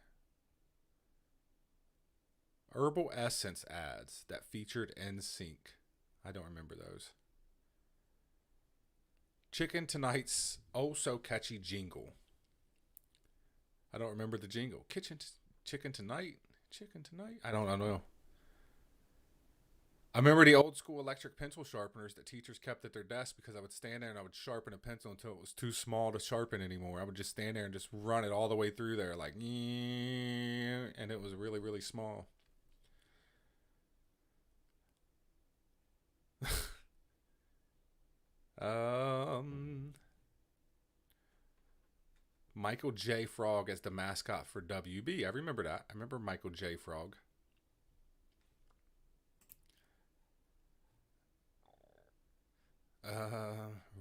Herbal Essence ads that featured NSYNC. I don't remember those. Chicken Tonight's oh so catchy jingle. I don't remember the jingle. Chicken Tonight? I don't know. I remember the old school electric pencil sharpeners that teachers kept at their desk because I would stand there and I would sharpen a pencil until it was too small to sharpen anymore. I would just stand there and just run it all the way through there like, and it was really, really small. Michael J. Frog as the mascot for WB. I remember that. I remember Michael J. Frog.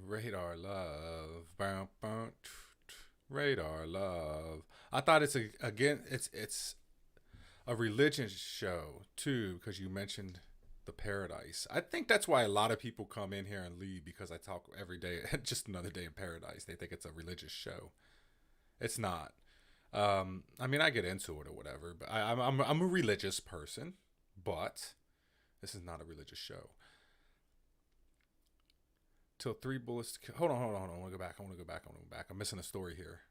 Radar Love. Radar Love. I thought it's it's a religion show too, because you mentioned the paradise. I think that's why a lot of people come in here and leave, because I talk every day. Just another day in paradise. They think it's a religious show. It's not. I mean, I get into it or whatever, but I'm a religious person, but this is not a religious show. Till 3 bullets. Hold on. I want to go back. I'm missing a story here.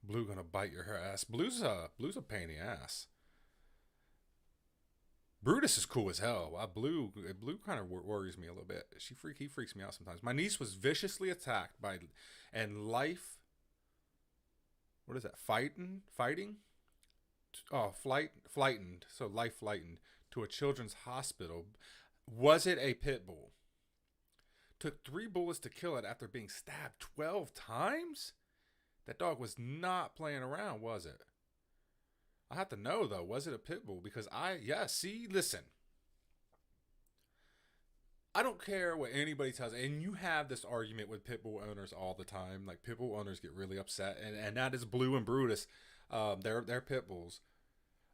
Blue gonna bite your ass. Blue's a pain in the ass. Brutus is cool as hell. Blue kind of worries me a little bit. He freaks me out sometimes. My niece was viciously attacked by, and life. What is that? Fighting? Oh, flightened. So life flightened to a children's hospital. Was it a pit bull? Took 3 bullets to kill it after being stabbed 12 times? That dog was not playing around, was it? I have to know, though. Was it a pit bull? Because listen. I don't care what anybody tells. And you have this argument with pit bull owners all the time. Like, pit bull owners get really upset. And that is Blue and Brutus. They're pit bulls.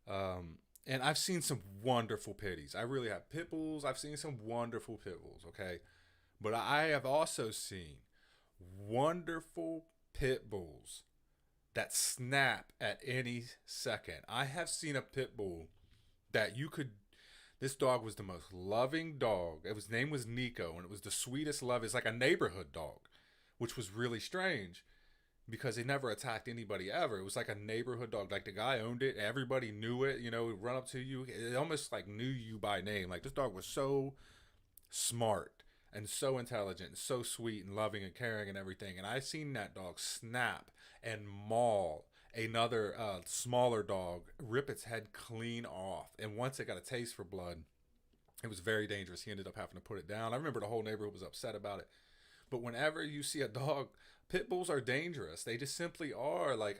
And I've seen some wonderful pitties. I really have. Pit bulls, I've seen some wonderful pit bulls, okay? But I have also seen wonderful pit bulls that snap at any second. I have seen a pit bull that this dog was the most loving dog. His name was Nico, and it was the sweetest love. It's like a neighborhood dog, which was really strange because he never attacked anybody ever. It was like a neighborhood dog. Like, the guy owned it. Everybody knew it. You know, he'd run up to you. It almost like knew you by name. Like, this dog was so smart and so intelligent and so sweet and loving and caring and everything. And I seen that dog snap and maul another smaller dog, rip its head clean off. And once it got a taste for blood, it was very dangerous. He ended up having to put it down. I remember the whole neighborhood was upset about it. But whenever you see a dog, pit bulls are dangerous. They just simply are. Like,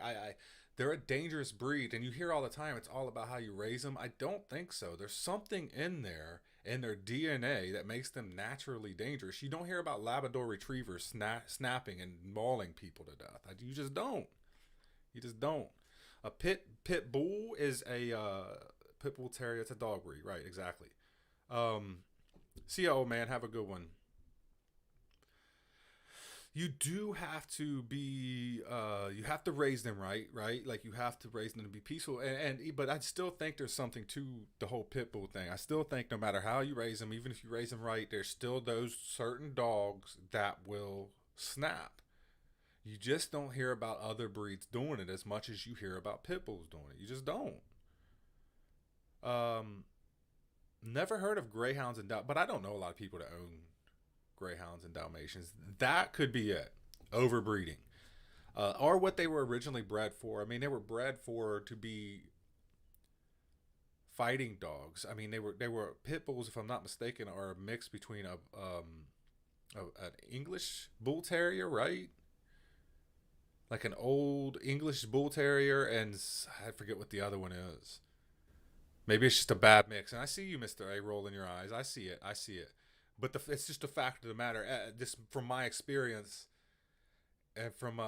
they're a dangerous breed. And you hear all the time, it's all about how you raise them. I don't think so. There's something in there, in their DNA, that makes them naturally dangerous. You don't hear about Labrador retrievers snapping and mauling people to death. You just don't. A pit bull is a pit bull terrier. It's a dog breed, right? Exactly. See ya, old man. Have a good one. You do have to be, you have to raise them right? Like, you have to raise them to be peaceful. But I still think there's something to the whole pit bull thing. I still think no matter how you raise them, even if you raise them right, there's still those certain dogs that will snap. You just don't hear about other breeds doing it as much as you hear about pit bulls doing it. You just don't. Never heard of greyhounds and but I don't know a lot of people that own Greyhounds and Dalmatians. That could be it. Overbreeding. Or what they were originally bred for. I mean, they were bred to be fighting dogs. I mean, they were pit bulls, if I'm not mistaken, are a mix between an English bull terrier, right? Like an old English bull terrier, and I forget what the other one is. Maybe it's just a bad mix. And I see you, Mr. A, rolling your eyes. I see it. But it's just a fact of the matter. This, from my experience, and from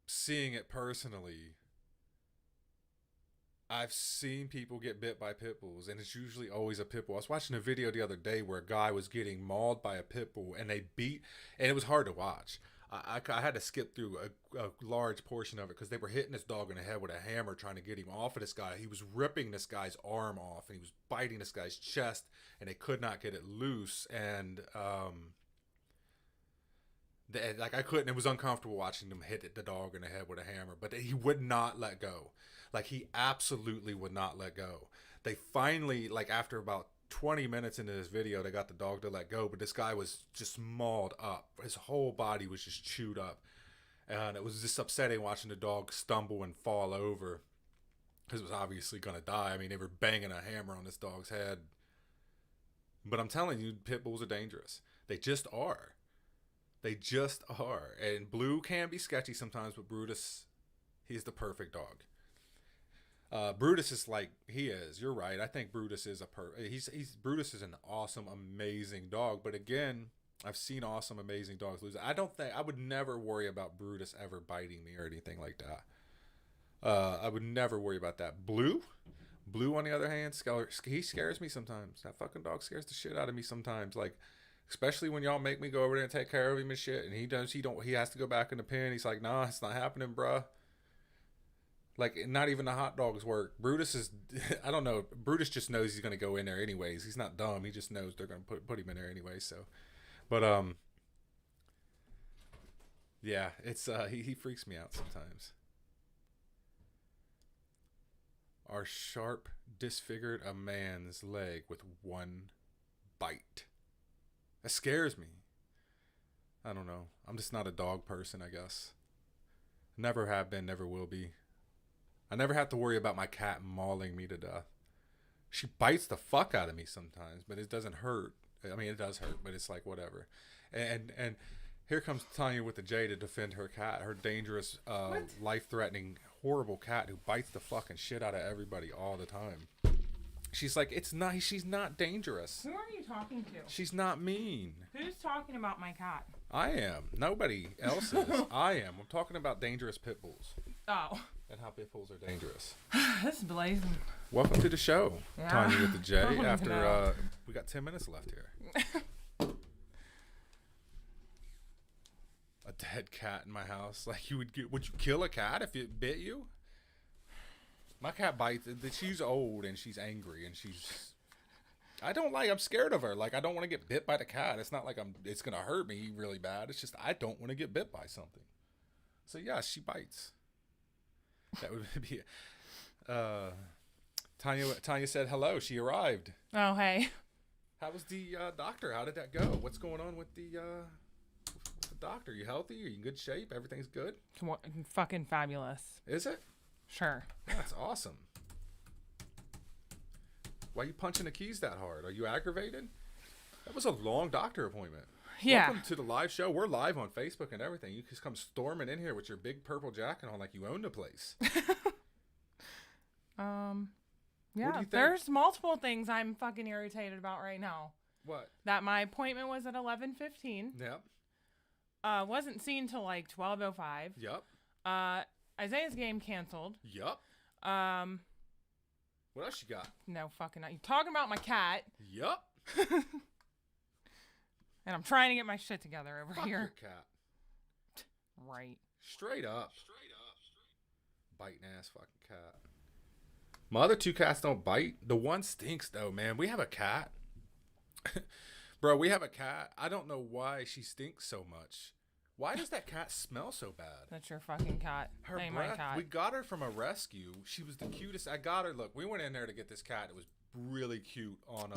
seeing it personally, I've seen people get bit by pit bulls, and it's usually always a pit bull. I was watching a video the other day where a guy was getting mauled by a pit bull, and and it was hard to watch. I had to skip through a large portion of it because they were hitting this dog in the head with a hammer trying to get him off of this guy. He was ripping this guy's arm off, and he was biting this guy's chest, and they could not get it loose. And I couldn't. It was uncomfortable watching them hit the dog in the head with a hammer, but he would not let go. Like, he absolutely would not let go. They finally, like, after about 20 minutes into this video, they got the dog to let go, but this guy was just mauled up. His whole body was just chewed up, and it was just upsetting watching the dog stumble and fall over because it was obviously gonna die. I mean, they were banging a hammer on this dog's head. But I'm telling you, pit bulls are dangerous. They just are. And Blue can be sketchy sometimes, but Brutus, he's the perfect dog. Brutus is like he is. You're right. I think Brutus is Brutus is an awesome, amazing dog. But again, I've seen awesome, amazing dogs lose. I would never worry about Brutus ever biting me or anything like that. I would never worry about that. Blue, on the other hand, he scares me sometimes. That fucking dog scares the shit out of me sometimes. Like, especially when y'all make me go over there and take care of him and shit, and he has to go back in the pen. He's like, nah, it's not happening, bruh. Like, not even the hot dogs work. Brutus is, I don't know. Brutus just knows he's going to go in there anyways. He's not dumb. He just knows they're going to put him in there anyway. So, but, yeah, it's, he freaks me out sometimes. Our sharp disfigured a man's leg with one bite. That scares me. I don't know. I'm just not a dog person, I guess. Never have been, never will be. I never have to worry about my cat mauling me to death. She bites the fuck out of me sometimes, but it doesn't hurt. I mean, it does hurt, but it's like whatever. And here comes Tanya with the J to defend her cat, her dangerous, life-threatening, horrible cat who bites the fucking shit out of everybody all the time. She's like, she's not dangerous. Who are you talking to? She's not mean. Who's talking about my cat? I am. Nobody else is. I am. I'm talking about dangerous pit bulls. Oh. And how pit bulls are dangerous. This is blazing. Welcome to the show, yeah. Tanya with the J. After we got 10 minutes left here. A dead cat in my house. Like, would you kill a cat if it bit you? My cat bites. She's old and she's angry and I'm scared of her. Like, I don't want to get bit by the cat. It's not like it's going to hurt me really bad. It's just, I don't want to get bit by something. So yeah, she bites. That would be Tanya said hello. She arrived. Oh, hey. How was the doctor? How did that go? What's going on with the doctor? You healthy? Are you in good shape? Everything's good? Fucking fabulous. Is it? Sure. That's awesome. Why are you punching the keys that hard? Are you aggravated? That was a long doctor appointment. Yeah. Welcome to the live show. We're live on Facebook and everything. You just come storming in here with your big purple jacket on like you own the place. Yeah, there's multiple things I'm fucking irritated about right now. What? That my appointment was at 11:15. Yep. Wasn't seen till like 12:05. Yep. Isaiah's game canceled. Yep. What else you got? No fucking not. You talking about my cat? Yep. And I'm trying to get my shit together over Fuck here. Your cat. Right. Straight up. Biting ass fucking cat. My other two cats don't bite. The one stinks though, man. We have a cat. Bro, we have a cat. I don't know why she stinks so much. Why does that cat smell so bad? That's your fucking cat. Her ain't breath. my cat. We got her from a rescue. She was the cutest. I got her. Look, we went in there to get this cat. It was really cute on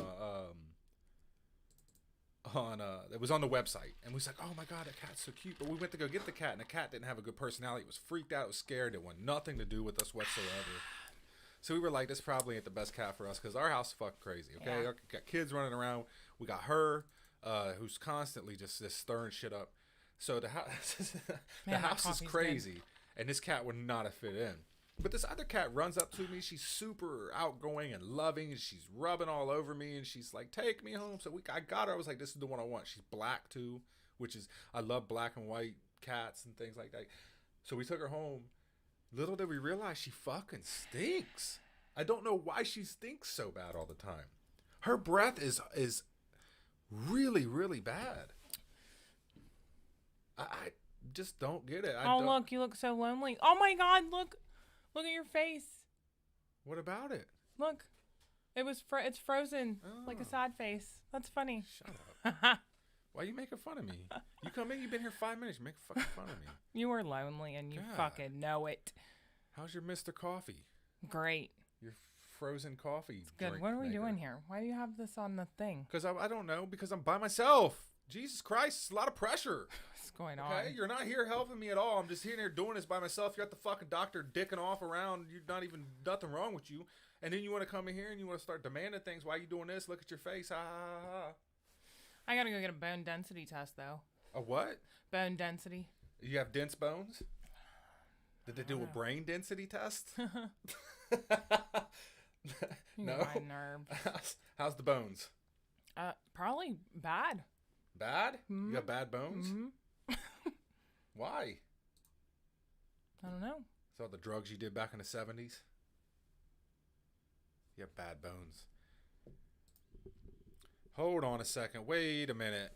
it was on the website, and we was like, oh my god, that cat's so cute. But we went to go get the cat, and the cat didn't have a good personality. It was freaked out, it was scared, it wanted nothing to do with us whatsoever. So we were like, this probably ain't the best cat for us, because our house is fucking crazy. Okay, Yeah. got kids running around. We got her, who's constantly just stirring shit up. So the house, Man, house is coffee's crazy, and this cat would not have fit in. But this other cat runs up to me. She's super outgoing and loving, and she's rubbing all over me, and she's like, take me home. So I got her. I was like, this is the one I want. She's black too, which is, I love black and white cats and things like that. So we took her home. Little did we realize she fucking stinks. I don't know why she stinks so bad all the time. Her breath is really, really bad. I just don't get it. Look, you look so lonely. Oh my God, look at your face. What about it? Look, it's frozen like a sad face. That's funny. Shut up. Why are you making fun of me? You come in, you've been here 5 minutes, you make fucking fun of me. You were lonely and you fucking know it. How's your Mr. Coffee? Great. Your frozen coffee. It's good. What are we doing here? Why do you have this on the thing? Because I don't know, because I'm by myself. Jesus Christ, it's a lot of pressure. What's going on? Okay, you're not here helping me at all. I'm just here doing this by myself. You're at the fucking doctor dicking off around. You're not even, nothing wrong with you. And then you want to come in here and you want to start demanding things. Why are you doing this? Look at your face. Ha ha ha. I gotta go get a bone density test though. A what? Bone density. You have dense bones? Did they do a brain density test? No. My nerve. How's the bones? Probably bad. Bad? Mm-hmm. You got bad bones? Mm-hmm. Why? I don't know. So the drugs you did back in the 70s? You have bad bones. Hold on a second. Wait a minute.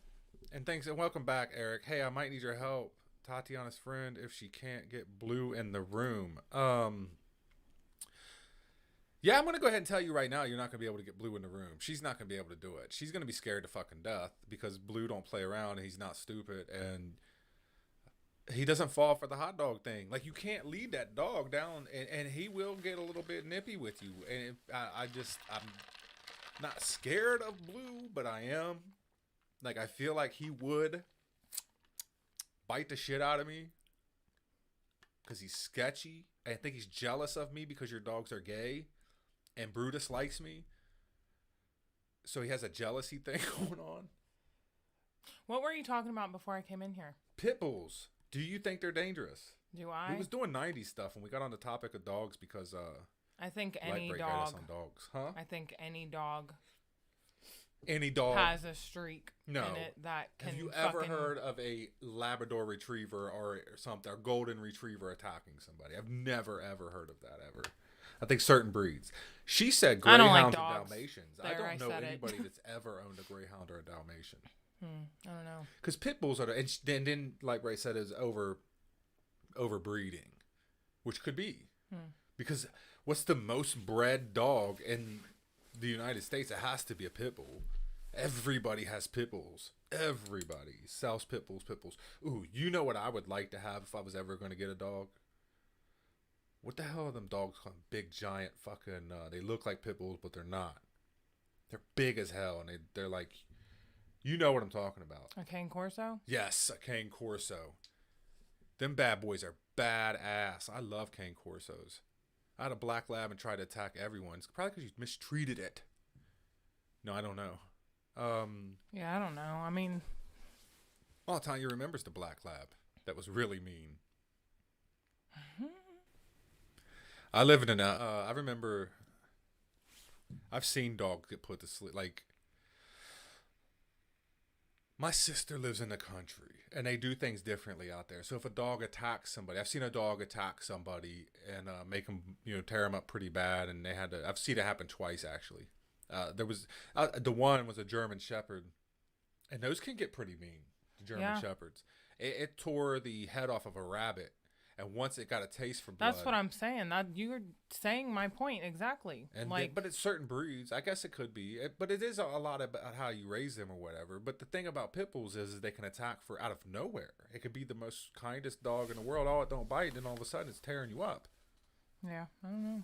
And thanks and welcome back, Eric. Hey, I might need your help. Tatiana's friend, if she can't get Blue in the room. Yeah, I'm going to go ahead and tell you right now, you're not going to be able to get Blue in the room. She's not going to be able to do it. She's going to be scared to fucking death because Blue don't play around and he's not stupid and he doesn't fall for the hot dog thing. Like, you can't lead that dog down and he will get a little bit nippy with you. And I'm not scared of Blue, but I am. Like, I feel like he would bite the shit out of me because he's sketchy. I think he's jealous of me because your dogs are gay. And Brutus likes me. So he has a jealousy thing going on. What were you talking about before I came in here? Pit bulls. Do you think they're dangerous? Do I? We was doing 90s stuff and we got on the topic of dogs because I think any Lightbreak dog got us on dogs. Huh? I think any dog has a streak no. in it that can Have you ever heard of a Labrador retriever or something, or golden retriever attacking somebody? I've never ever heard of that ever. I think certain breeds. She said greyhounds and Dalmatians. I don't know anybody that's ever owned a greyhound or a Dalmatian. I don't know. Because pit bulls are, and then like Ray said, is overbreeding, which could be. Because what's the most bred dog in the United States? It has to be a pit bull. Everybody has pit bulls. Everybody sells pit bulls. Ooh, you know what I would like to have if I was ever going to get a dog? What the hell are them dogs called? Big, giant fucking, they look like pit bulls, but they're not. They're big as hell, and they're like, you know what I'm talking about. A Cane Corso? Yes, a Cane Corso. Them bad boys are badass. I love Cane Corsos. I had a black lab and tried to attack everyone. It's probably because you mistreated it. No, I don't know. Yeah, I don't know. I mean, well, Tanya remembers the black lab. That was really mean. I live in I remember I've seen dogs get put to sleep. Like, my sister lives in the country and they do things differently out there. So if a dog attacks somebody, I've seen a dog attack somebody and make them, tear them up pretty bad. And I've seen it happen twice actually. There was, the one was a German Shepherd, and those can get pretty mean, the German Shepherds. It tore the head off of a rabbit. And once it got a taste for blood. That's what I'm saying. You're saying my point exactly. And but it's certain breeds. I guess it could be. But it is a lot about how you raise them or whatever. But the thing about pit bulls is they can attack out of nowhere. It could be the most kindest dog in the world. Oh, it don't bite. And all of a sudden it's tearing you up. Yeah, I don't know.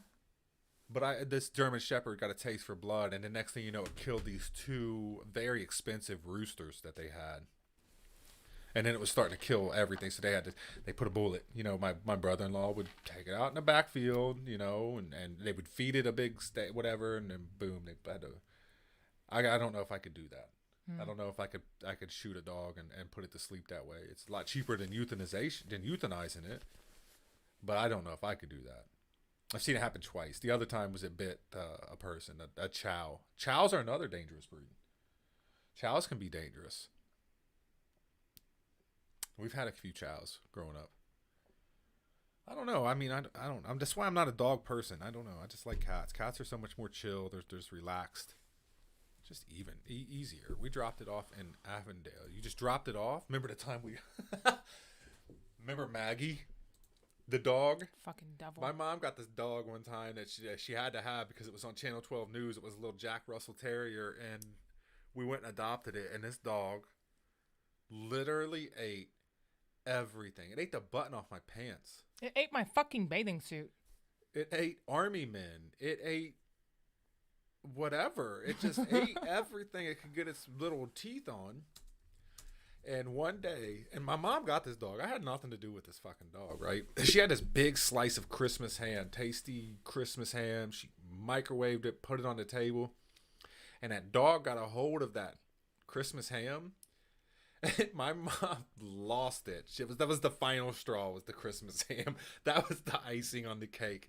But this German Shepherd got a taste for blood, and the next thing you know, it killed these 2 very expensive roosters that they had. And then it was starting to kill everything, so they put a bullet. You know, my brother-in-law would take it out in the backfield, you know, and they would feed it a big whatever, and then boom, they had to. I don't know if I could do that. I don't know if I could shoot a dog and put it to sleep that way. It's a lot cheaper than euthanizing it, but I don't know if I could do that. I've seen it happen twice. The other time was it bit a person, a chow. Chows are another dangerous breed. Chows can be dangerous. We've had a few chows growing up. I don't know. I mean, I don't. That's why I'm not a dog person. I don't know. I just like cats. Cats are so much more chill. They're just relaxed. Just easier. We dropped it off in Avondale. You just dropped it off. Remember the time we... Remember Maggie? The dog? Fucking devil. My mom got this dog one time that she had to have because it was on Channel 12 News. It was a little Jack Russell Terrier, and we went and adopted it. And this dog literally ate everything. It ate the button off my pants. It ate my fucking bathing suit. It ate army men. It ate whatever. It just ate everything it could get its little teeth on. And one day, and my mom got this dog. I had nothing to do with this fucking dog, right? She had this big slice of Christmas ham, tasty Christmas ham. She microwaved it, put it on the table. And that dog got a hold of that Christmas ham. And my mom lost it. That was the final straw, was the Christmas ham. That was the icing on the cake.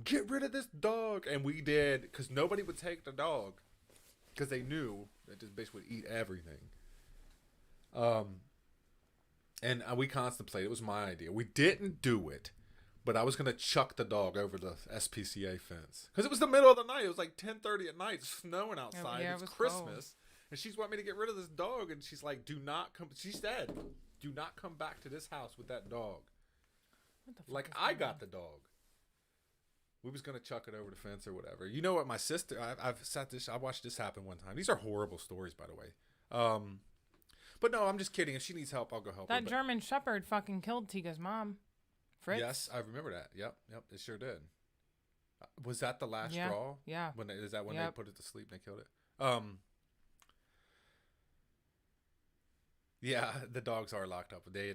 Get rid of this dog. And we did, because nobody would take the dog. Because they knew that this bitch would eat everything. And we contemplated. It was my idea. We didn't do it. But I was going to chuck the dog over the SPCA fence. Because it was the middle of the night. It was like 10:30 at night. Snowing outside. Yeah, it's it was Christmas. cold. And she's wanting me to get rid of this dog. And she's like, do not come. She said, do not come back to this house with that dog. What the fuck Like, is I going got on? the dog. We was going to chuck it over the fence or whatever. You know what? My sister, I watched this happen one time. These are horrible stories, by the way. But no, I'm just kidding. If she needs help, I'll go help her. That But German Shepherd fucking killed Tiga's mom. Fritz. yes, I remember that. Yep, it sure did. Was that the last Yeah, straw? yeah. Is that when they Yep. put it to sleep and they killed it? Yeah, the dogs are locked up. They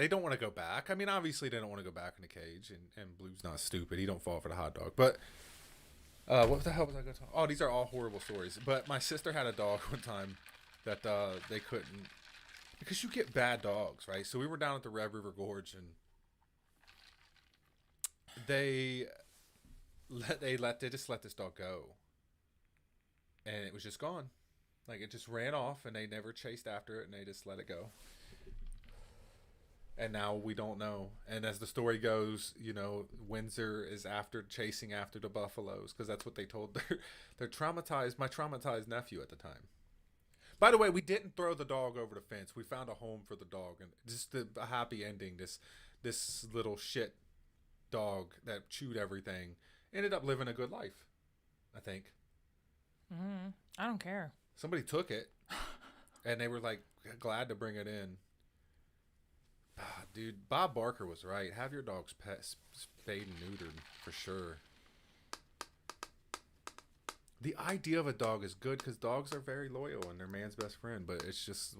don't want to go back. I mean, obviously they don't want to go back in the cage, and Blue's not stupid. He don't fall for the hot dog. But what the hell was I going to talk? Oh, these are all horrible stories. But my sister had a dog one time that they couldn't, because you get bad dogs, right? So we were down at the Red River Gorge, and they just let this dog go, and it was just gone. Like, it just ran off, and they never chased after it, and they just let it go. And now we don't know. And as the story goes, you know, Windsor is chasing after the buffaloes, because that's what they told their my traumatized nephew at the time. By the way, we didn't throw the dog over the fence. We found a home for the dog, and just a happy ending. This little shit dog that chewed everything ended up living a good life, I think. Mm-hmm. I don't care. Somebody took it, and they were like glad to bring it in. Dude, Bob Barker was right. Have your dog's pet spayed and neutered for sure. The idea of a dog is good because dogs are very loyal and they're man's best friend. But it's just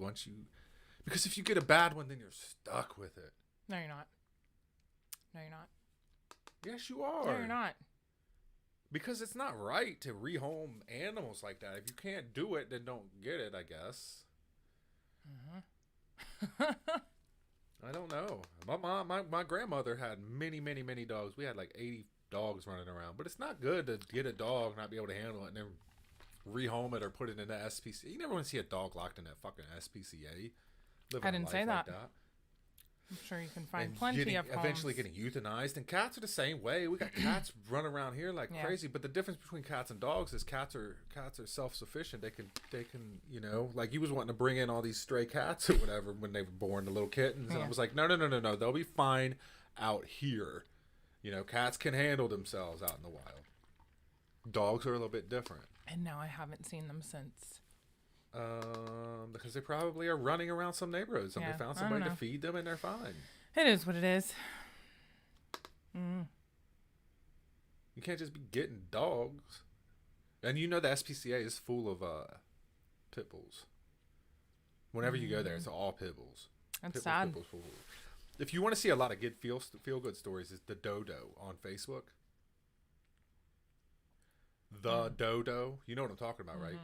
because if you get a bad one, then you're stuck with it. No, you're not. No, you're not. Yes, you are. No, you're not. Because it's not right to rehome animals like that. If you can't do it, then don't get it, I guess. Mm-hmm. I don't know. My grandmother had many, many, many dogs. We had like 80 dogs running around. But it's not good to get a dog, not be able to handle it, and then rehome it or put it in the SPCA. You never want to see a dog locked in that fucking SPCA. I didn't say that. I'm sure you can find plenty of homes. Eventually getting euthanized. And cats are the same way. We got cats running around here like crazy. But the difference between cats and dogs is cats are self-sufficient. They can, you know, like you was wanting to bring in all these stray cats or whatever when they were born, the little kittens. And I was like, no. They'll be fine out here. You know, cats can handle themselves out in the wild. Dogs are a little bit different. And now I haven't seen them since. Because they probably are running around some neighborhoods. Somebody found somebody to feed them, and they're fine. It is what it is. Mm. You can't just be getting dogs. And you know the SPCA is full of pit bulls. Whenever you go there, it's all pit bulls. That's sad. Pit bulls, pit bulls. If you want to see a lot of good feel good stories, it's the Dodo on Facebook. The Dodo. You know what I'm talking about, right?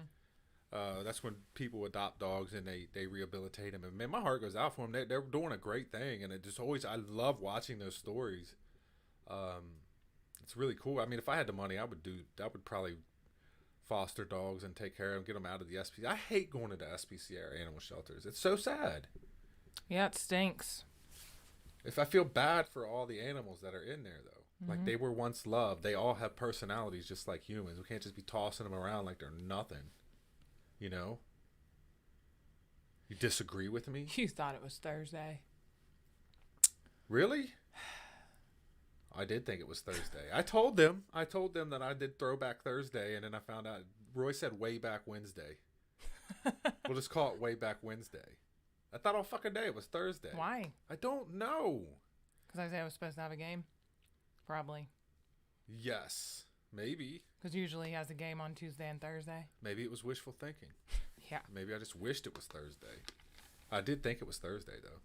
That's when people adopt dogs and they rehabilitate them. And man, my heart goes out for them. They're doing a great thing, and it just always, I love watching those stories. It's really cool. I mean, if I had the money, I would probably foster dogs and take care of them, get them out of the SPCA. I hate going to the SPCA or animal shelters. It's so sad. Yeah, it stinks. If I feel bad for all the animals that are in there, though, like they were once loved. They all have personalities just like humans. We can't just be tossing them around like they're nothing. You know? You disagree with me? You thought it was Thursday. Really? I did think it was Thursday. I told them that I did Throwback Thursday, and then I found out Roy said Way Back Wednesday. We'll just call it Way Back Wednesday. I thought all fucking day it was Thursday. Why? I don't know. Because Isaiah was supposed to have a game? Probably. Yes. Maybe. Because usually he has a game on Tuesday and Thursday. Maybe it was wishful thinking. Yeah. Maybe I just wished it was Thursday. I did think it was Thursday, though.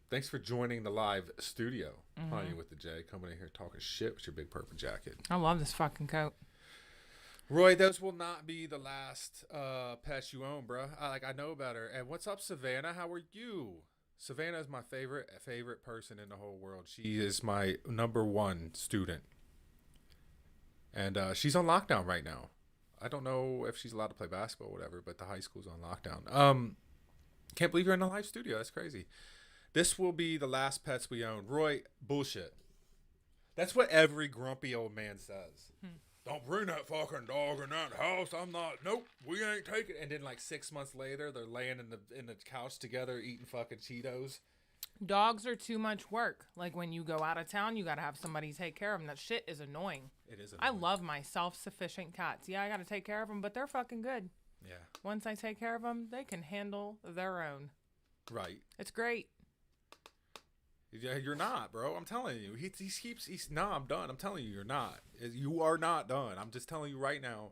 Thanks for joining the live studio. Honey with the J, coming in here talking shit with your big purple jacket. I love this fucking coat. Roy, those will not be the last pets you own, bruh. I know better. And what's up, Savannah? How are you? Savannah is my favorite person in the whole world. She is my #1 student. And she's on lockdown right now. I don't know if she's allowed to play basketball or whatever, but the high school's on lockdown. Can't believe you're in the live studio. That's crazy. This will be the last pets we own. Roy, bullshit. That's what every grumpy old man says. Don't bring that fucking dog in that house. Nope, we ain't taking it. And then like 6 months later, they're laying in the couch together eating fucking Cheetos. Dogs are too much work. Like when you go out of town, you got to have somebody take care of them. That shit is annoying. It is I annoying. love my self-sufficient cats. Yeah, I got to take care of them, but they're fucking good. Yeah. Once I take care of them, they can handle their own. Right. It's great. Yeah, you're not, bro. I'm telling you. I'm done. I'm telling you, you're not. You are not done. I'm just telling you right now,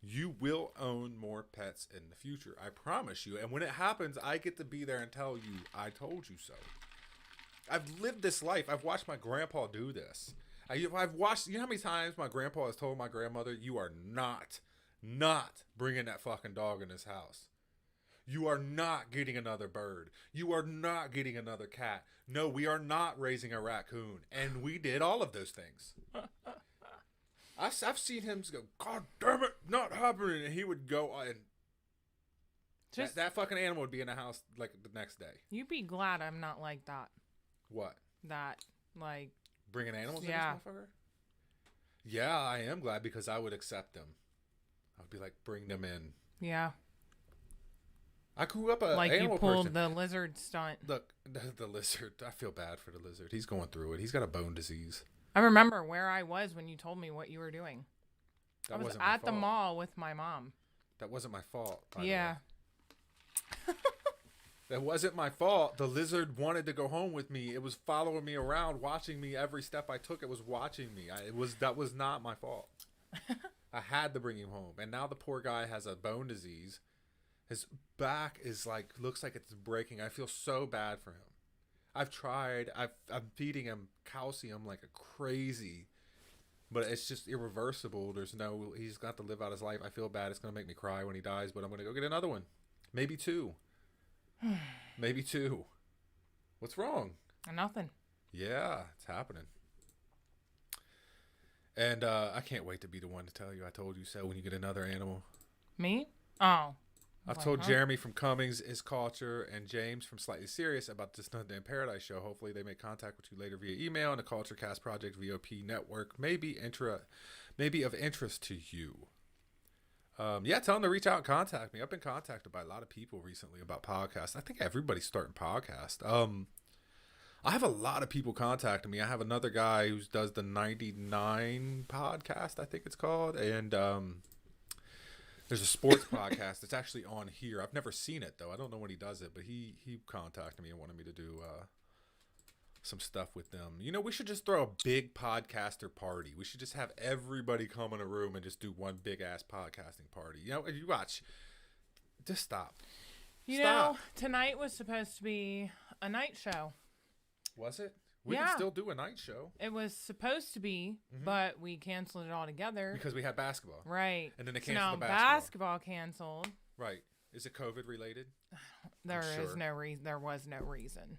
you will own more pets in the future. I promise you. And when it happens, I get to be there and tell you, I told you so. I've lived this life. I've watched my grandpa do this. I've watched, you know how many times my grandpa has told my grandmother, you are not bringing that fucking dog in this house. You are not getting another bird. You are not getting another cat. No, we are not raising a raccoon. And we did all of those things. I've seen him go, God damn it, not happening. And he would go and that fucking animal would be in the house like the next day. You'd be glad I'm not like that. What? That, like... Bringing animals in yeah. this motherfucker? Yeah, I am glad because I would accept them. I would be like, bring them in. Yeah. I grew up like animal you pulled person. the lizard stunt. Look, the lizard. I feel bad for the lizard. He's going through it. He's got a bone disease. I remember where I was when you told me what you were doing. That I was wasn't my at the fault. mall with my mom. That wasn't my fault. Yeah. That wasn't my fault. The lizard wanted to go home with me. It was following me around, watching me every step I took. It was watching me. That was not my fault. I had to bring him home. And now the poor guy has a bone disease. His back is looks like it's breaking. I feel so bad for him. I've tried. I'm feeding him calcium like a crazy, but it's just irreversible. He's got to live out his life. I feel bad. It's going to make me cry when he dies, but I'm going to go get another one. Maybe 2. Maybe 2. What's wrong? Nothing. Yeah, it's happening. And I can't wait to be the one to tell you I told you so when you get another animal. Me? Oh. I've told Jeremy from Cummings, Is Culture, and James from Slightly Serious about this Sunday in Paradise show. Hopefully they make contact with you later via email, and the Culture Cast Project VOP network may be of interest to you. Yeah, tell them to reach out and contact me. I've been contacted by a lot of people recently about podcasts. I think everybody's starting podcasts. I have a lot of people contacting me. I have another guy who does the 99 podcast, I think it's called, and there's a sports podcast that's actually on here. I've never seen it, though. I don't know when he does it, but he contacted me and wanted me to do some stuff with them. You know, we should just throw a big podcaster party. We should just have everybody come in a room and just do one big ass podcasting party. You know, and you watch. Just stop. You know, tonight was supposed to be a night show. Was it? We can still do a night show. It was supposed to be, but we canceled it altogether. Because we had basketball. Right. And then they So canceled now the basketball. basketball canceled. Right. Is it COVID related? There sure. is no reason. There was no reason.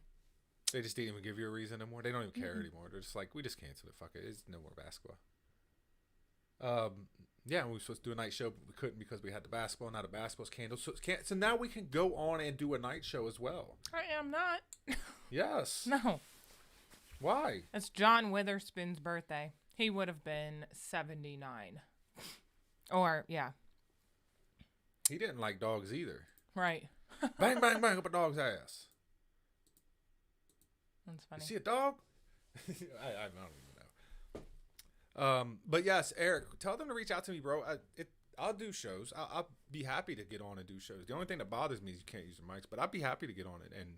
They just didn't even give you a reason anymore. They don't even care anymore. They're just like, we just canceled it. Fuck it. It's no more basketball. Yeah, we were supposed to do a night show, but we couldn't because we had the basketball. Now the basketball's canceled. So now we can go on and do a night show as well. I am not. Yes. No. Why? It's John Witherspoon's birthday. He would have been 79. Or, yeah. He didn't like dogs either. Right. Bang, bang, bang up a dog's ass. That's funny. You see a dog? I don't even know. But yes, Eric, tell them to reach out to me, bro. I'll do shows. I'll be happy to get on and do shows. The only thing that bothers me is you can't use your mics, but I'd be happy to get on it and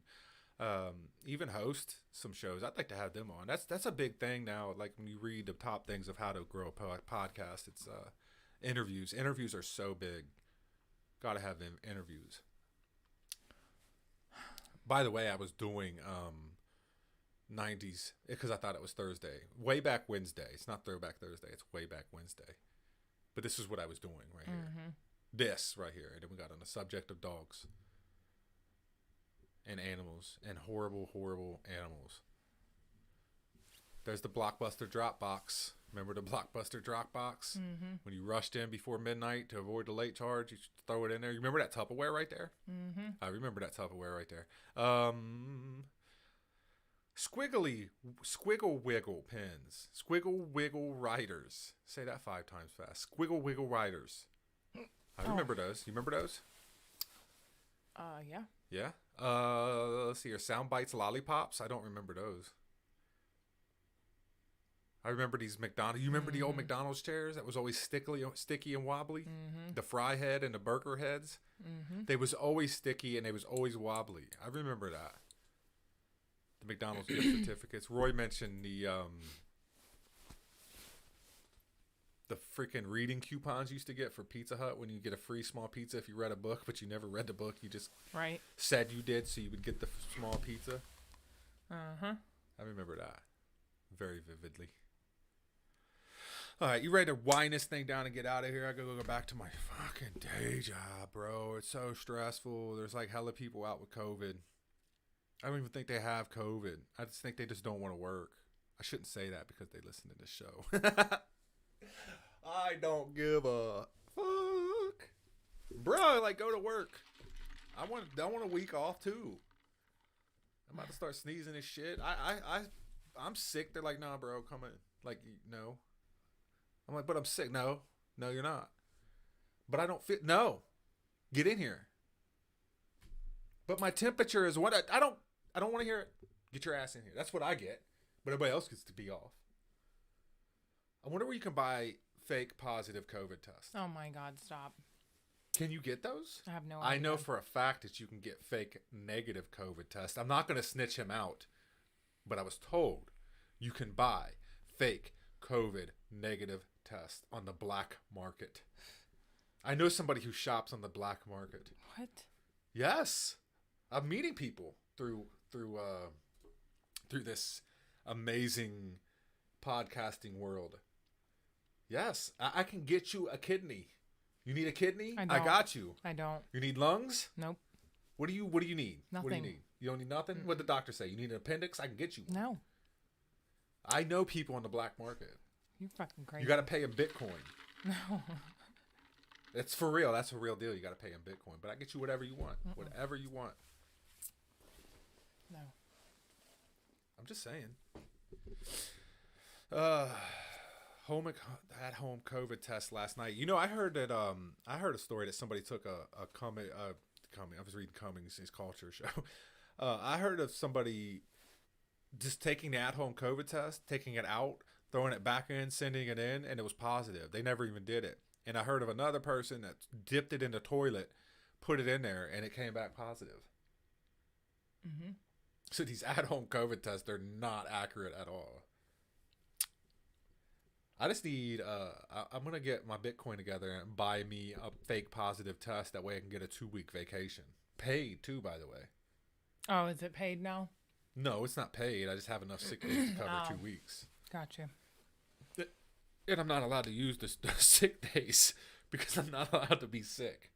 even host some shows. I'd like to have them on. That's a big thing now. Like when you read the top things of how to grow a podcast, it's interviews. Interviews are so big. Got to have interviews. By the way, I was doing 90s because I thought it was Thursday. Way Back Wednesday. It's not Throwback Thursday. It's Way Back Wednesday. But this is what I was doing right here. This right here. And then we got on the subject of dogs and animals and horrible, horrible animals. There's the Blockbuster drop box. Remember the Blockbuster drop box? When you rushed in before midnight to avoid the late charge, you throw it in there. You remember that Tupperware right there? I remember that Tupperware right there. Squiggle wiggle pens. Squiggle wiggle writers. Say that 5 times fast. Squiggle wiggle writers. I remember those. You remember those? Yeah. Yeah. Let's see here. Sound bites lollipops. I don't remember those. I remember these McDonald's. You remember the old McDonald's chairs that was always sticky and wobbly? The fry head and the burger heads. They was always sticky and they was always wobbly. I remember that. The McDonald's gift certificates. Roy mentioned the freaking reading coupons you used to get for Pizza Hut when you get a free small pizza if you read a book, but you never read the book. You just said you did, so you would get the small pizza. I remember that very vividly. All right, you ready to wind this thing down and get out of here? I gotta go back to my fucking day job, bro. It's so stressful. There's like hella people out with COVID. I don't even think they have COVID. I just think they just don't want to work. I shouldn't say that because they listen to this show. I don't give a fuck. Bro, like go to work. I want a week off too. I'm about to start sneezing and shit. I'm sick. They're like, nah, bro, come in. Like, no. I'm like, but I'm sick. No, you're not. But I don't fit. No, get in here. But my temperature is what I don't want to hear it. Get your ass in here. That's what I get. But everybody else gets to be off. I wonder where you can buy fake positive COVID tests. Oh my God, stop. Can you get those? I have no idea. I know for a fact that you can get fake negative COVID tests. I'm not going to snitch him out, but I was told you can buy fake COVID negative tests on the black market. I know somebody who shops on the black market. What? Yes. I'm meeting people through this amazing podcasting world. Yes, I can get you a kidney. You need a kidney? I got you. I don't. You need lungs? Nope. What do you need? Nothing. What do you need? You don't need nothing? What did the doctor say? You need an appendix? I can get you one. No. I know people on the black market. You're fucking crazy. You got to pay in Bitcoin. No. It's for real. That's a real deal. You got to pay in Bitcoin. But I get you whatever you want. Whatever you want. No. I'm just saying. At-home COVID test last night. You know, I heard that. I heard a story that somebody took a Cummings. I was reading Cummings' his culture show. I heard of somebody just taking the at-home COVID test, taking it out, throwing it back in, sending it in, and it was positive. They never even did it. And I heard of another person that dipped it in the toilet, put it in there, and it came back positive. So these at-home COVID tests, they're not accurate at all. I just need, I'm going to get my Bitcoin together and buy me a fake positive test. That way I can get a 2-week vacation. Paid too, by the way. Oh, is it paid now? No, it's not paid. I just have enough sick days to cover 2 weeks. Gotcha. And I'm not allowed to use the sick days because I'm not allowed to be sick.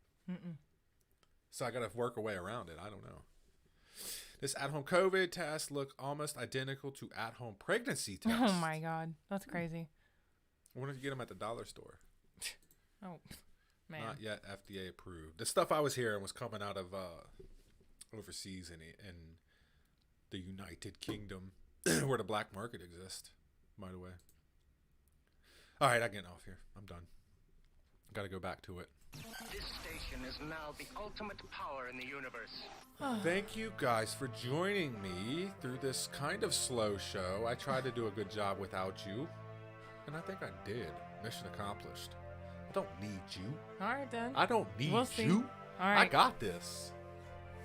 So I got to work a way around it. I don't know. This at-home COVID test look almost identical to at-home pregnancy tests. Oh my God. That's crazy. When did you get them at the dollar store? Oh, man. Not yet FDA approved. The stuff I was hearing was coming out of overseas in the United Kingdom, where the black market exists, by the way. All right, I'm getting off here. I'm done. Got to go back to it. This station is now the ultimate power in the universe. Thank you guys for joining me through this kind of slow show. I tried to do a good job without you, and I think I did. Mission accomplished. I don't need you. All right, then. I don't need We'll see. you. All right. I got this.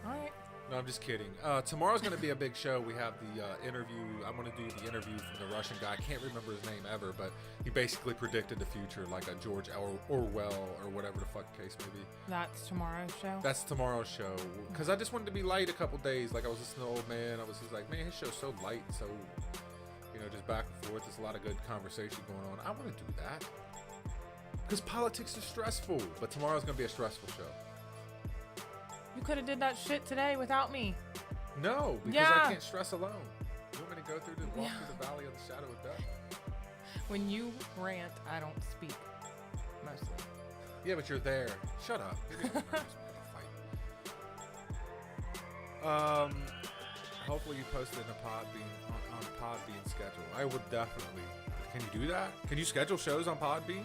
All right. No, I'm just kidding. Tomorrow's going to be a big show. We have the interview. I'm going to do the interview from the Russian guy. I can't remember his name ever, but he basically predicted the future like a George Orwell or whatever the fuck the case may be. That's tomorrow's show. That's tomorrow's show. Because I just wanted to be light a couple days. Like I was listening to Old Man. I was just like, man, his show's so light and so, just back and forth. There's a lot of good conversation going on. I want to do that. Because politics is stressful. But tomorrow's going to be a stressful show. You could have did that shit today without me. No, because Yeah. I can't stress alone. You want me to go through walk through the valley of the shadow of death? When you rant, I don't speak. Mostly. Yeah, but you're there. Shut up. You're getting nervous with the fight. Hopefully you posted in a on Podbean schedule. I would definitely. Can you do that? Can you schedule shows on Podbean?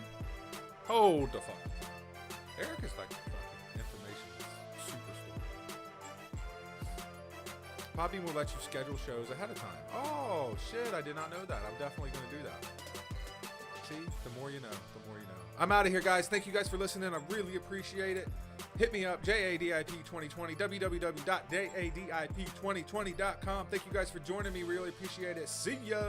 Hold the fuck. Eric is like fucking information superstar. Podbean will let you schedule shows ahead of time. Oh shit! I did not know that. I'm definitely going to do that. See, the more you know, the more you know. I'm out of here, guys. Thank you guys for listening. I really appreciate it. Hit me up, JADIP2020, www.JADIP2020.com. Thank you guys for joining me. Really appreciate it. See ya.